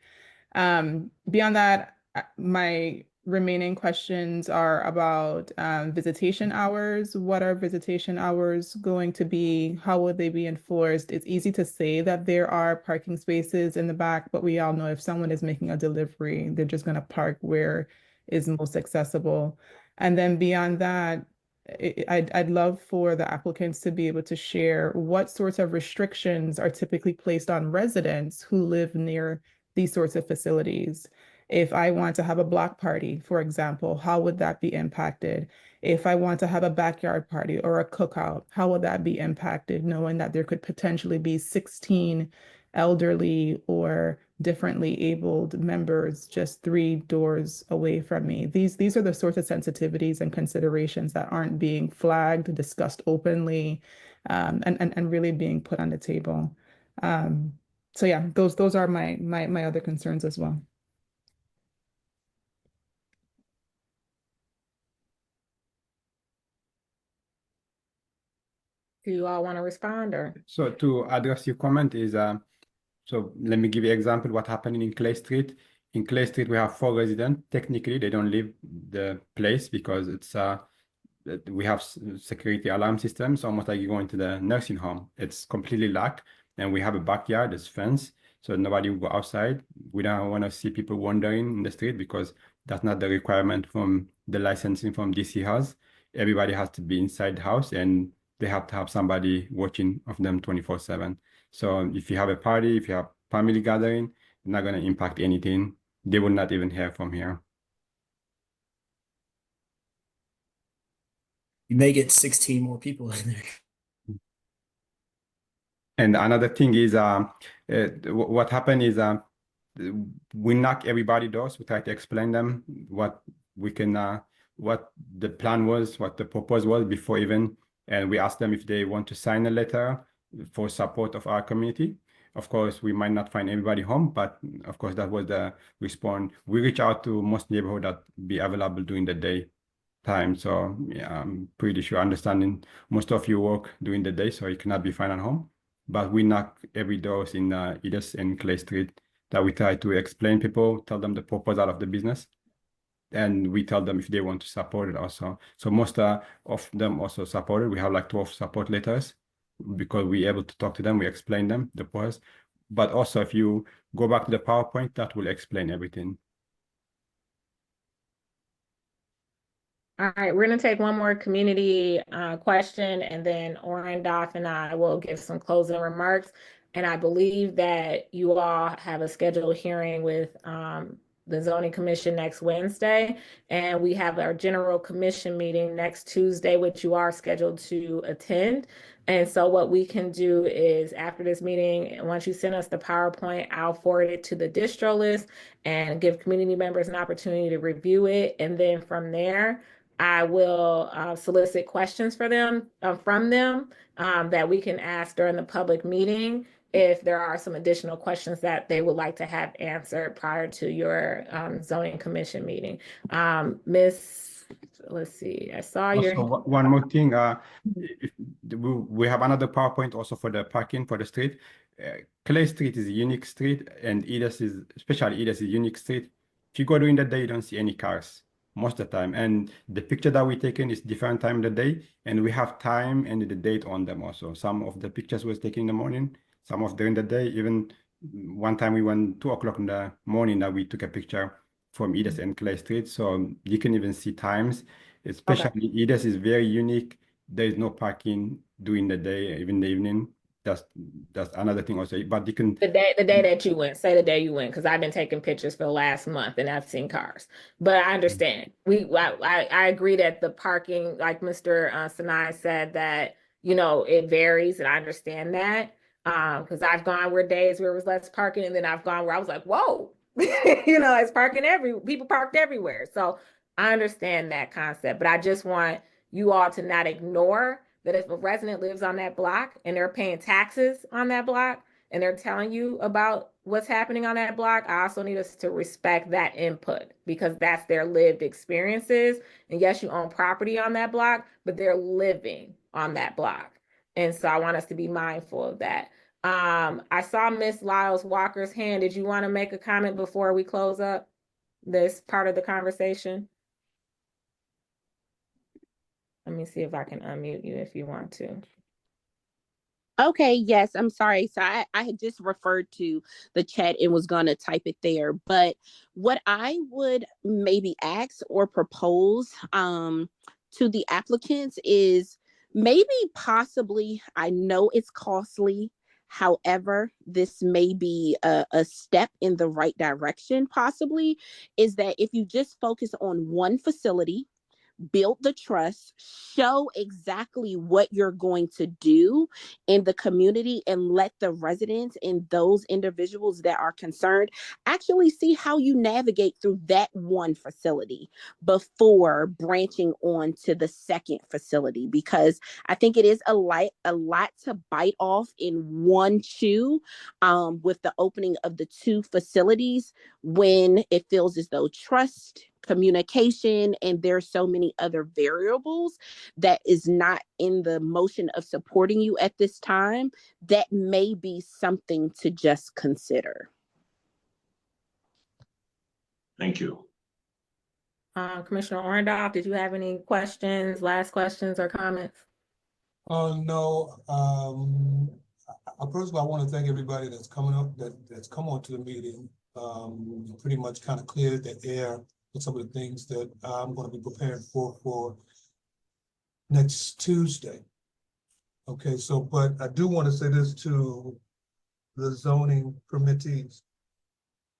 Beyond that, my remaining questions are about visitation hours. What are visitation hours going to be? How will they be enforced? It's easy to say that there are parking spaces in the back, but we all know if someone is making a delivery, they're just going to park where is most accessible. And then beyond that, I'd love for the applicants to be able to share what sorts of restrictions are typically placed on residents who live near these sorts of facilities. If I want to have a block party, for example, how would that be impacted? If I want to have a backyard party or a cookout, how would that be impacted, knowing that there could potentially be 16 elderly or differently abled members just 3 doors away from me? These are the sorts of sensitivities and considerations that aren't being flagged, discussed openly, and really being put on the table. So yeah, those are my other concerns as well. Do you all want to respond or? So to address your comment is, so let me give you an example what happened in Clay Street. In Clay Street, we have 4 residents. Technically, they don't leave the place because it's we have security alarm systems, almost like you go into the nursing home. It's completely locked, and we have a backyard, there's fence, so nobody will go outside. We don't want to see people wandering in the street because that's not the requirement from the licensing from DC House. Everybody has to be inside the house, and they have to have somebody watching of them 24/7. So if you have a party, if you have family gathering, it's not going to impact anything. They will not even hear from here. You may get 16 more people in there. And another thing is, what happened is, we knock everybody doors. We try to explain them what we can, what the plan was, what the purpose was before even, and we ask them if they want to sign a letter for support of our community. Of course, we might not find everybody home, but of course that was the response. We reach out to most neighborhood that be available during the day time. So yeah, I'm pretty sure understanding most of you work during the day, so you cannot be found at home. But we knock every doors in Edith and Clay Street that we try to explain people, tell them the purpose out of the business, and we tell them if they want to support it also. So most of them also supported. We have like 12 support letters because we're able to talk to them. We explain them the purpose. But also if you go back to the PowerPoint, that will explain everything. All right, we're going to take one more community question, and then Orendoff and I will give some closing remarks. And I believe that you all have a scheduled hearing with the Zoning Commission next Wednesday, and we have our General Commission meeting next Tuesday, which you are scheduled to attend. And so what we can do is after this meeting, once you send us the PowerPoint, I'll forward it to the distro list and give community members an opportunity to review it. And then from there, I will solicit questions for them from them that we can ask during the public meeting if there are some additional questions that they would like to have answered prior to your zoning commission meeting. Let's see, I saw your. Also, one more thing, we have another PowerPoint also for the parking for the street. Clay Street is a unique street, and especially Edith is a unique street. If you go during the day, you don't see any cars most of the time. And the picture that we taken is different time of the day, and we have time and the date on them also. Some of the pictures was taken in the morning, some of during the day. Even one time we went 2 o'clock in the morning that we took a picture from Edith and Clay Street. So you can even see times, especially Edith is very unique. There is no parking during the day, even the evening. that's another thing also. But you can The day that you went, say the day you went, because I've been taking pictures for the last month and I've seen cars. But I understand. I agree that the parking, like Mr. Sinai said, that it varies, and I understand that. Because I've gone where days where it was less parking, and then I've gone where I was like, whoa, it's parking people parked everywhere. So I understand that concept, but I just want you all to not ignore that if a resident lives on that block and they're paying taxes on that block, and they're telling you about what's happening on that block, I also need us to respect that input, because that's their lived experiences. And yes, you own property on that block, but they're living on that block. And so I want us to be mindful of that. I saw Miss Lyles Walker's hand. Did you want to make a comment before we close up this part of the conversation? Let me see if I can unmute you if you want to. Okay, yes, I'm sorry. So I had just referred to the chat and was going to type it there. But what I would maybe ask or propose to the applicants is maybe possibly, I know it's costly. However, this may be a step in the right direction, possibly, is that if you just focus on one facility, build the trust, show exactly what you're going to do in the community, and let the residents and those individuals that are concerned actually see how you navigate through that one facility before branching on to the second facility. Because I think it is a lot to bite off in one chew with the opening of the two facilities, when it feels as though trust, communication, and there's so many other variables that is not in the motion of supporting you at this time, that may be something to just consider. Thank you. Commissioner Orendoff, did you have any questions, last questions or comments? No. First of all, I want to thank everybody that's coming up, that's come on to the meeting. Pretty much kind of cleared the air with some of the things that I'm going to be prepared for next Tuesday. Okay, so, but I do want to say this to the zoning permittees.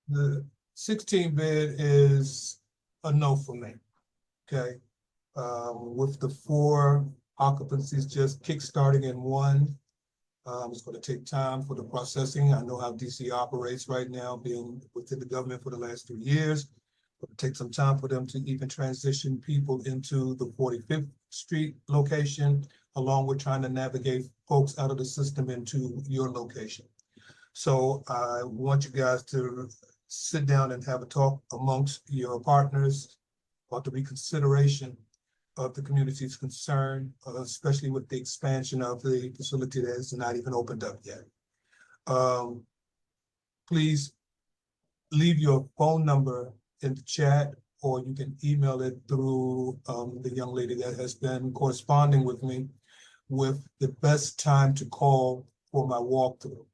The 16 bed is a no for me, okay? With the 4 occupancies just kickstarting in one, it's going to take time for the processing. I know how DC operates right now, being within the government for the last 3 years. It'll take some time for them to even transition people into the 45th Street location, along with trying to navigate folks out of the system into your location. So I want you guys to sit down and have a talk amongst your partners about the reconsideration of the community's concern, especially with the expansion of the facility that is not even opened up yet. Please leave your phone number in the chat, or you can email it through the young lady that has been corresponding with me with the best time to call for my walkthrough.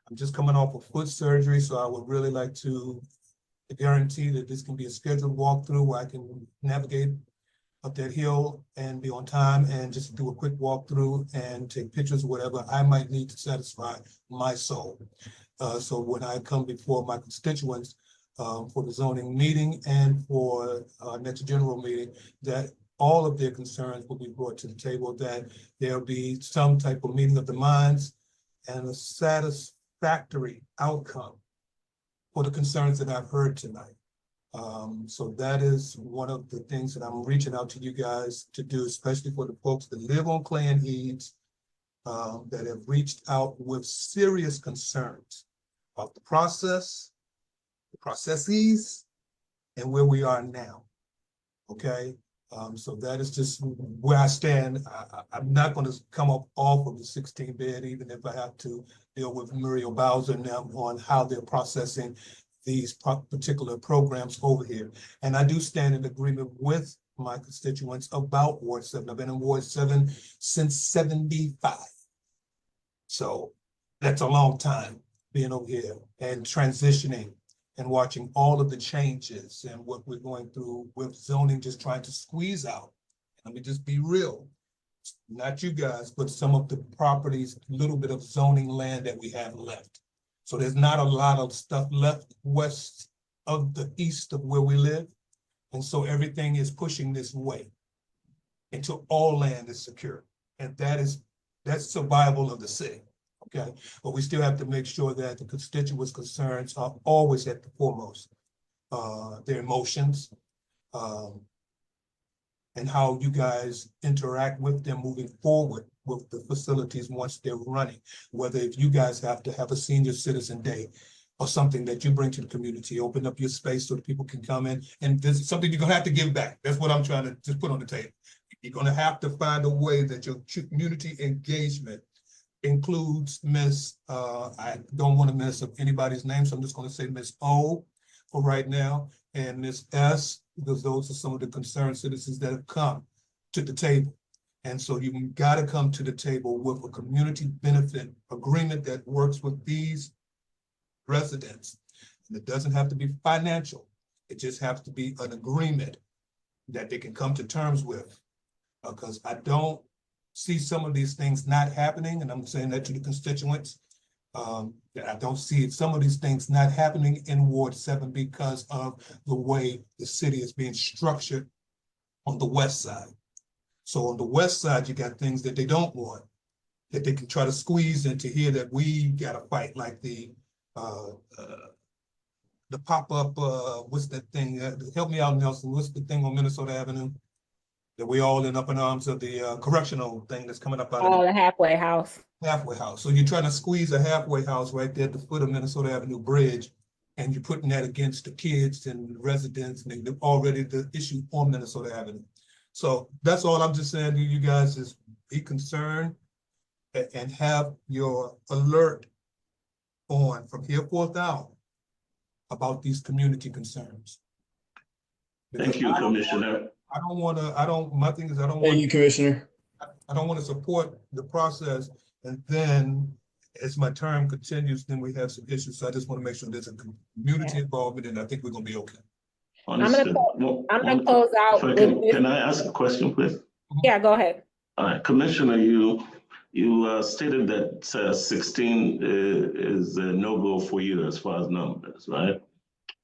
I'm just coming off of foot surgery, so I would really like to guarantee that this can be a scheduled walkthrough where I can navigate up that hill and be on time and just do a quick walkthrough and take pictures, whatever I might need to satisfy my soul. So when I come before my constituents for the zoning meeting and for next general meeting, that all of their concerns will be brought to the table, that there'll be some type of meeting of the minds and a satisfactory outcome for the concerns that I've heard tonight. So that is one of the things that I'm reaching out to you guys to do, especially for the folks that live on Clay and Eads, that have reached out with serious concerns about the process, the processes, and where we are now. Okay, so that is just where I stand. I'm not going to come up off of the 16 bed, even if I have to deal with Muriel Bowser and them on how they're processing these particular programs over here. And I do stand in agreement with my constituents about Ward 7. I've been in Ward 7 since 75. So that's a long time being over here and transitioning and watching all of the changes and what we're going through with zoning, just trying to squeeze out. Let me just be real. not you guys, but some of the properties, little bit of zoning land that we have left. So there's not a lot of stuff left west of the east of where we live. And so everything is pushing this way until all land is secure. And that's survival of the city, okay? But we still have to make sure that the constituents' concerns are always at the foremost. Their emotions, and how you guys interact with them moving forward with the facilities once they're running. Whether if you guys have to have a senior citizen day or something that you bring to the community, open up your space so that people can come in, and this is something you're gonna have to give back. That's what I'm trying to just put on the table. You're gonna have to find a way that your community engagement includes Miss, I don't want to mess up anybody's name, so I'm just gonna say Miss O for right now, and Miss S, because those are some of the concerned citizens that have come to the table. And so you gotta come to the table with a community benefit agreement that works with these residents. And it doesn't have to be financial. It just has to be an agreement that they can come to terms with. Because I don't see some of these things not happening, and I'm saying that to the constituents. That I don't see some of these things not happening in Ward 7 because of the way the city is being structured on the west side. So on the west side, you got things that they don't want, that they can try to squeeze into here that we gotta fight, like the pop-up, what's that thing? Help me out, Nelson. What's the thing on Minnesota Avenue? That we all up in arms of the correctional thing that's coming up out of Oh, the halfway house. halfway house. So you're trying to squeeze a halfway house right there at the foot of Minnesota Avenue Bridge, and you're putting that against the kids and residents, and they're already the issue on Minnesota Avenue. So that's all I'm just saying to you guys is be concerned and have your alert on from here forth out about these community concerns. Thank you, Commissioner. My thing is, Thank you, Commissioner. I don't want to support the process, and then as my term continues, then we have some issues. So I just want to make sure there's a community involvement, and I think we're gonna be okay. Understood. I'm gonna close out If I with this. can I ask a question, please? Yeah, go ahead. All right, Commissioner, you stated that 16 is a no-go for you as far as numbers, right?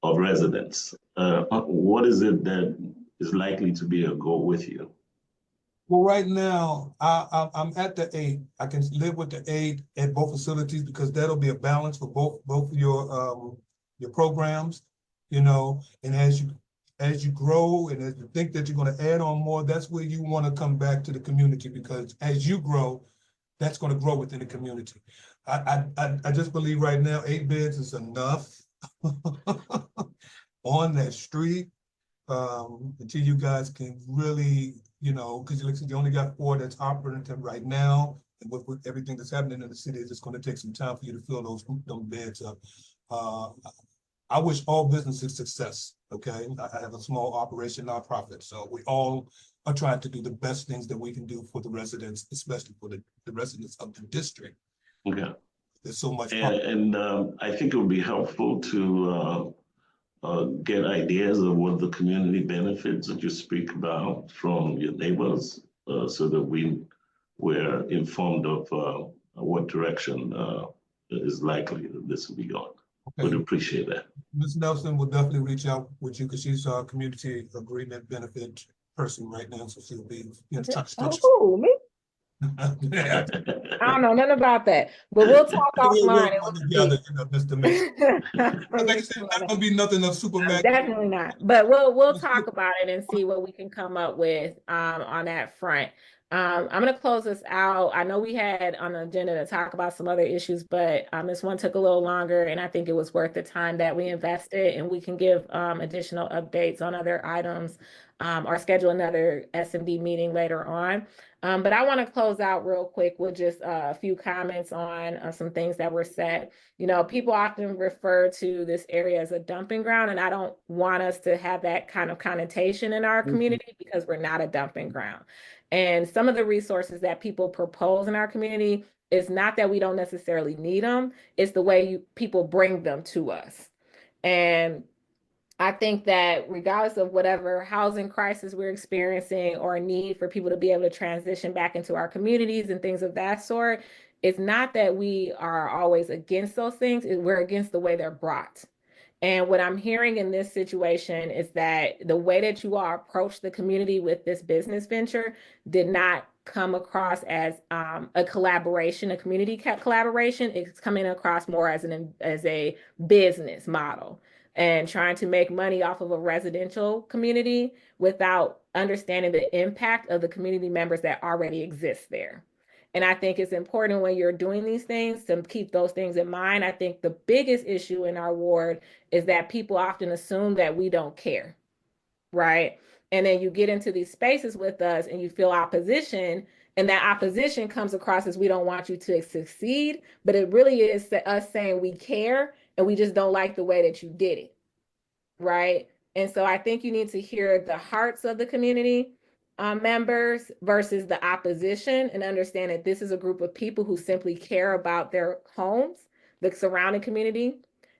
Of residents. What is it that is likely to be a go with you? Well, right now, I'm at the 8. I can live with the 8 at both facilities because that'll be a balance for both of your programs, you know. And as you grow and as you think that you're going to add on more, that's where you want to come back to the community, because as you grow, that's going to grow within the community. I just believe right now 8 beds is enough on that street. Until you guys can really, you know, because you only got 4 that's operative right now, and with everything that's happening in the city, it's just going to take some time for you to fill those beds up. I wish all businesses success. Okay, I have a small operation, nonprofit, so we all are trying to do the best things that we can do for the residents, especially for the residents of the district. Okay. There's so much. And I think it would be helpful to get ideas of what the community benefits that you speak about from your neighbors, so that we're informed of what direction is likely that this will be going. Okay. Would appreciate that. Ms. Nelson will definitely reach out with you because she's our community agreement benefit person right now, so she'll be in touch. Oh, me? I don't know nothing about that, but we'll talk offline. Together, you know, Mr. Mason. Like I said, not gonna be nothing of super mag. Definitely not, but we'll talk about it and see what we can come up with on that front. I'm gonna close this out. I know we had on the agenda to talk about some other issues, but this one took a little longer, and I think it was worth the time that we invested, and we can give additional updates on other items or schedule another SMD meeting later on. But I want to close out real quick with just a few comments on some things that were said. You know, people often refer to this area as a dumping ground, and I don't want us to have that kind of connotation in our community, because we're not a dumping ground. And some of the resources that people propose in our community is not that we don't necessarily need them, it's the way people bring them to us. And I think that regardless of whatever housing crisis we're experiencing or a need for people to be able to transition back into our communities and things of that sort, it's not that we are always against those things, we're against the way they're brought. And what I'm hearing in this situation is that the way that you all approach the community with this business venture did not come across as a collaboration, a community collaboration. It's coming across more as a business model and trying to make money off of a residential community without understanding the impact of the community members that already exist there. And I think it's important when you're doing these things to keep those things in mind. I think the biggest issue in our ward is that people often assume that we don't care, right? And then you get into these spaces with us and you feel opposition, and that opposition comes across as we don't want you to succeed, but it really is us saying we care and we just don't like the way that you did it, right? And so I think you need to hear the hearts of the community members versus the opposition, and understand that this is a group of people who simply care about their homes, the surrounding community,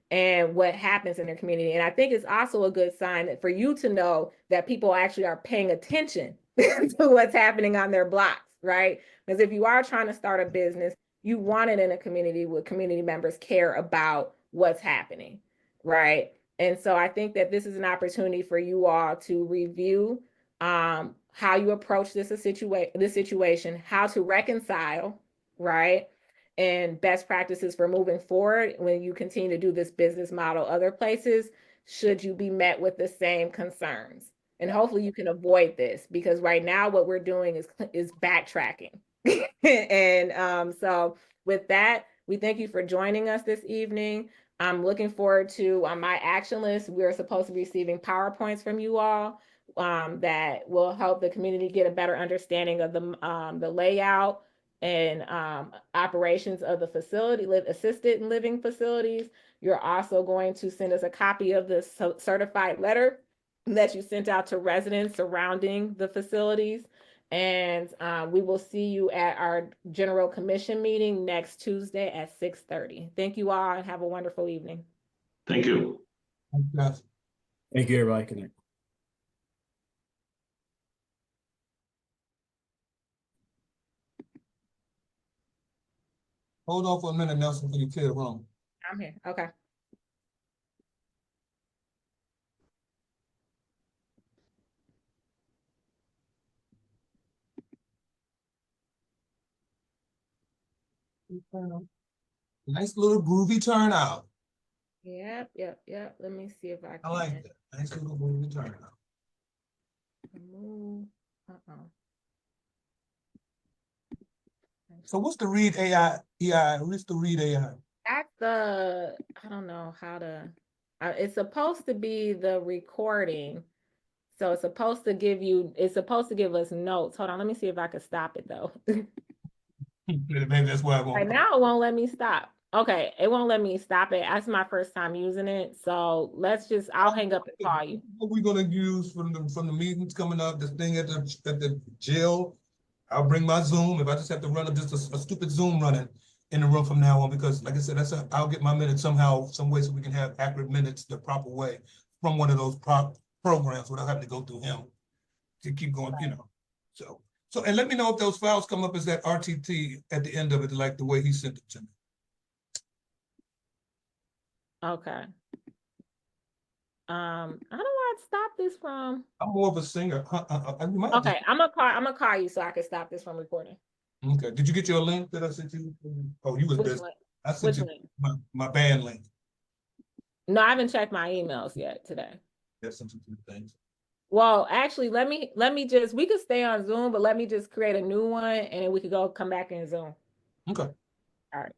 and what happens in their community. And I think it's also a good sign that for you to know that people actually are paying attention to what's happening on their blocks, right? Because if you are trying to start a business, you want it in a community where community members care about what's happening, right? And so I think that this is an opportunity for you all to review how you approach this situation, how to reconcile, right? And best practices for moving forward when you continue to do this business model other places, should you be met with the same concerns. And hopefully you can avoid this, because right now what we're doing is backtracking. And so with that, we thank you for joining us this evening. I'm looking forward to on my action list, we're supposed to be receiving PowerPoints from you all that will help the community get a better understanding of the layout and operations of the facility, assisted living facilities. You're also going to send us a copy of the certified letter that you sent out to residents surrounding the facilities. And we will see you at our General Commission meeting next Tuesday at 6:30. Thank you all and have a wonderful evening. Thank you. Yes. Thank you, everybody. Good night. Hold on for a minute, Nelson, for you clear the room. I'm here. Okay. Nice little groovy turnout. Yep. Let me see if I can. I like that. Nice little groovy turnout. Move. So what's the Read AI? What's the Read AI? That's I don't know how to, it's supposed to be the recording. So it's supposed to give us notes. Hold on, let me see if I can stop it though. Maybe that's why I won't. Right now it won't let me stop. Okay, it won't let me stop it. That's my first time using it. So I'll hang up and call you. What we're gonna use from the meetings coming up, this thing at the jail. I'll bring my Zoom. If I just have to run up just a stupid Zoom running in the room from now on, because like I said, I'll get my minutes somehow, some way, so we can have accurate minutes the proper way from one of those programs without having to go through him to keep going, you know. So and let me know if those files come up as that RTT at the end of it, like the way he sent it to me. Okay. I don't know why it stopped this from. I'm more of a singer. Okay, I'm gonna call you so I can stop this from recording. Okay. Did you get your link that I sent you? Oh, you was Which busy. link? I sent Which you link? my band link. No, I haven't checked my emails yet today. That's some things. Well, actually, let me just, we could stay on Zoom, but let me just create a new one and then we could come back in Zoom. Okay. All right.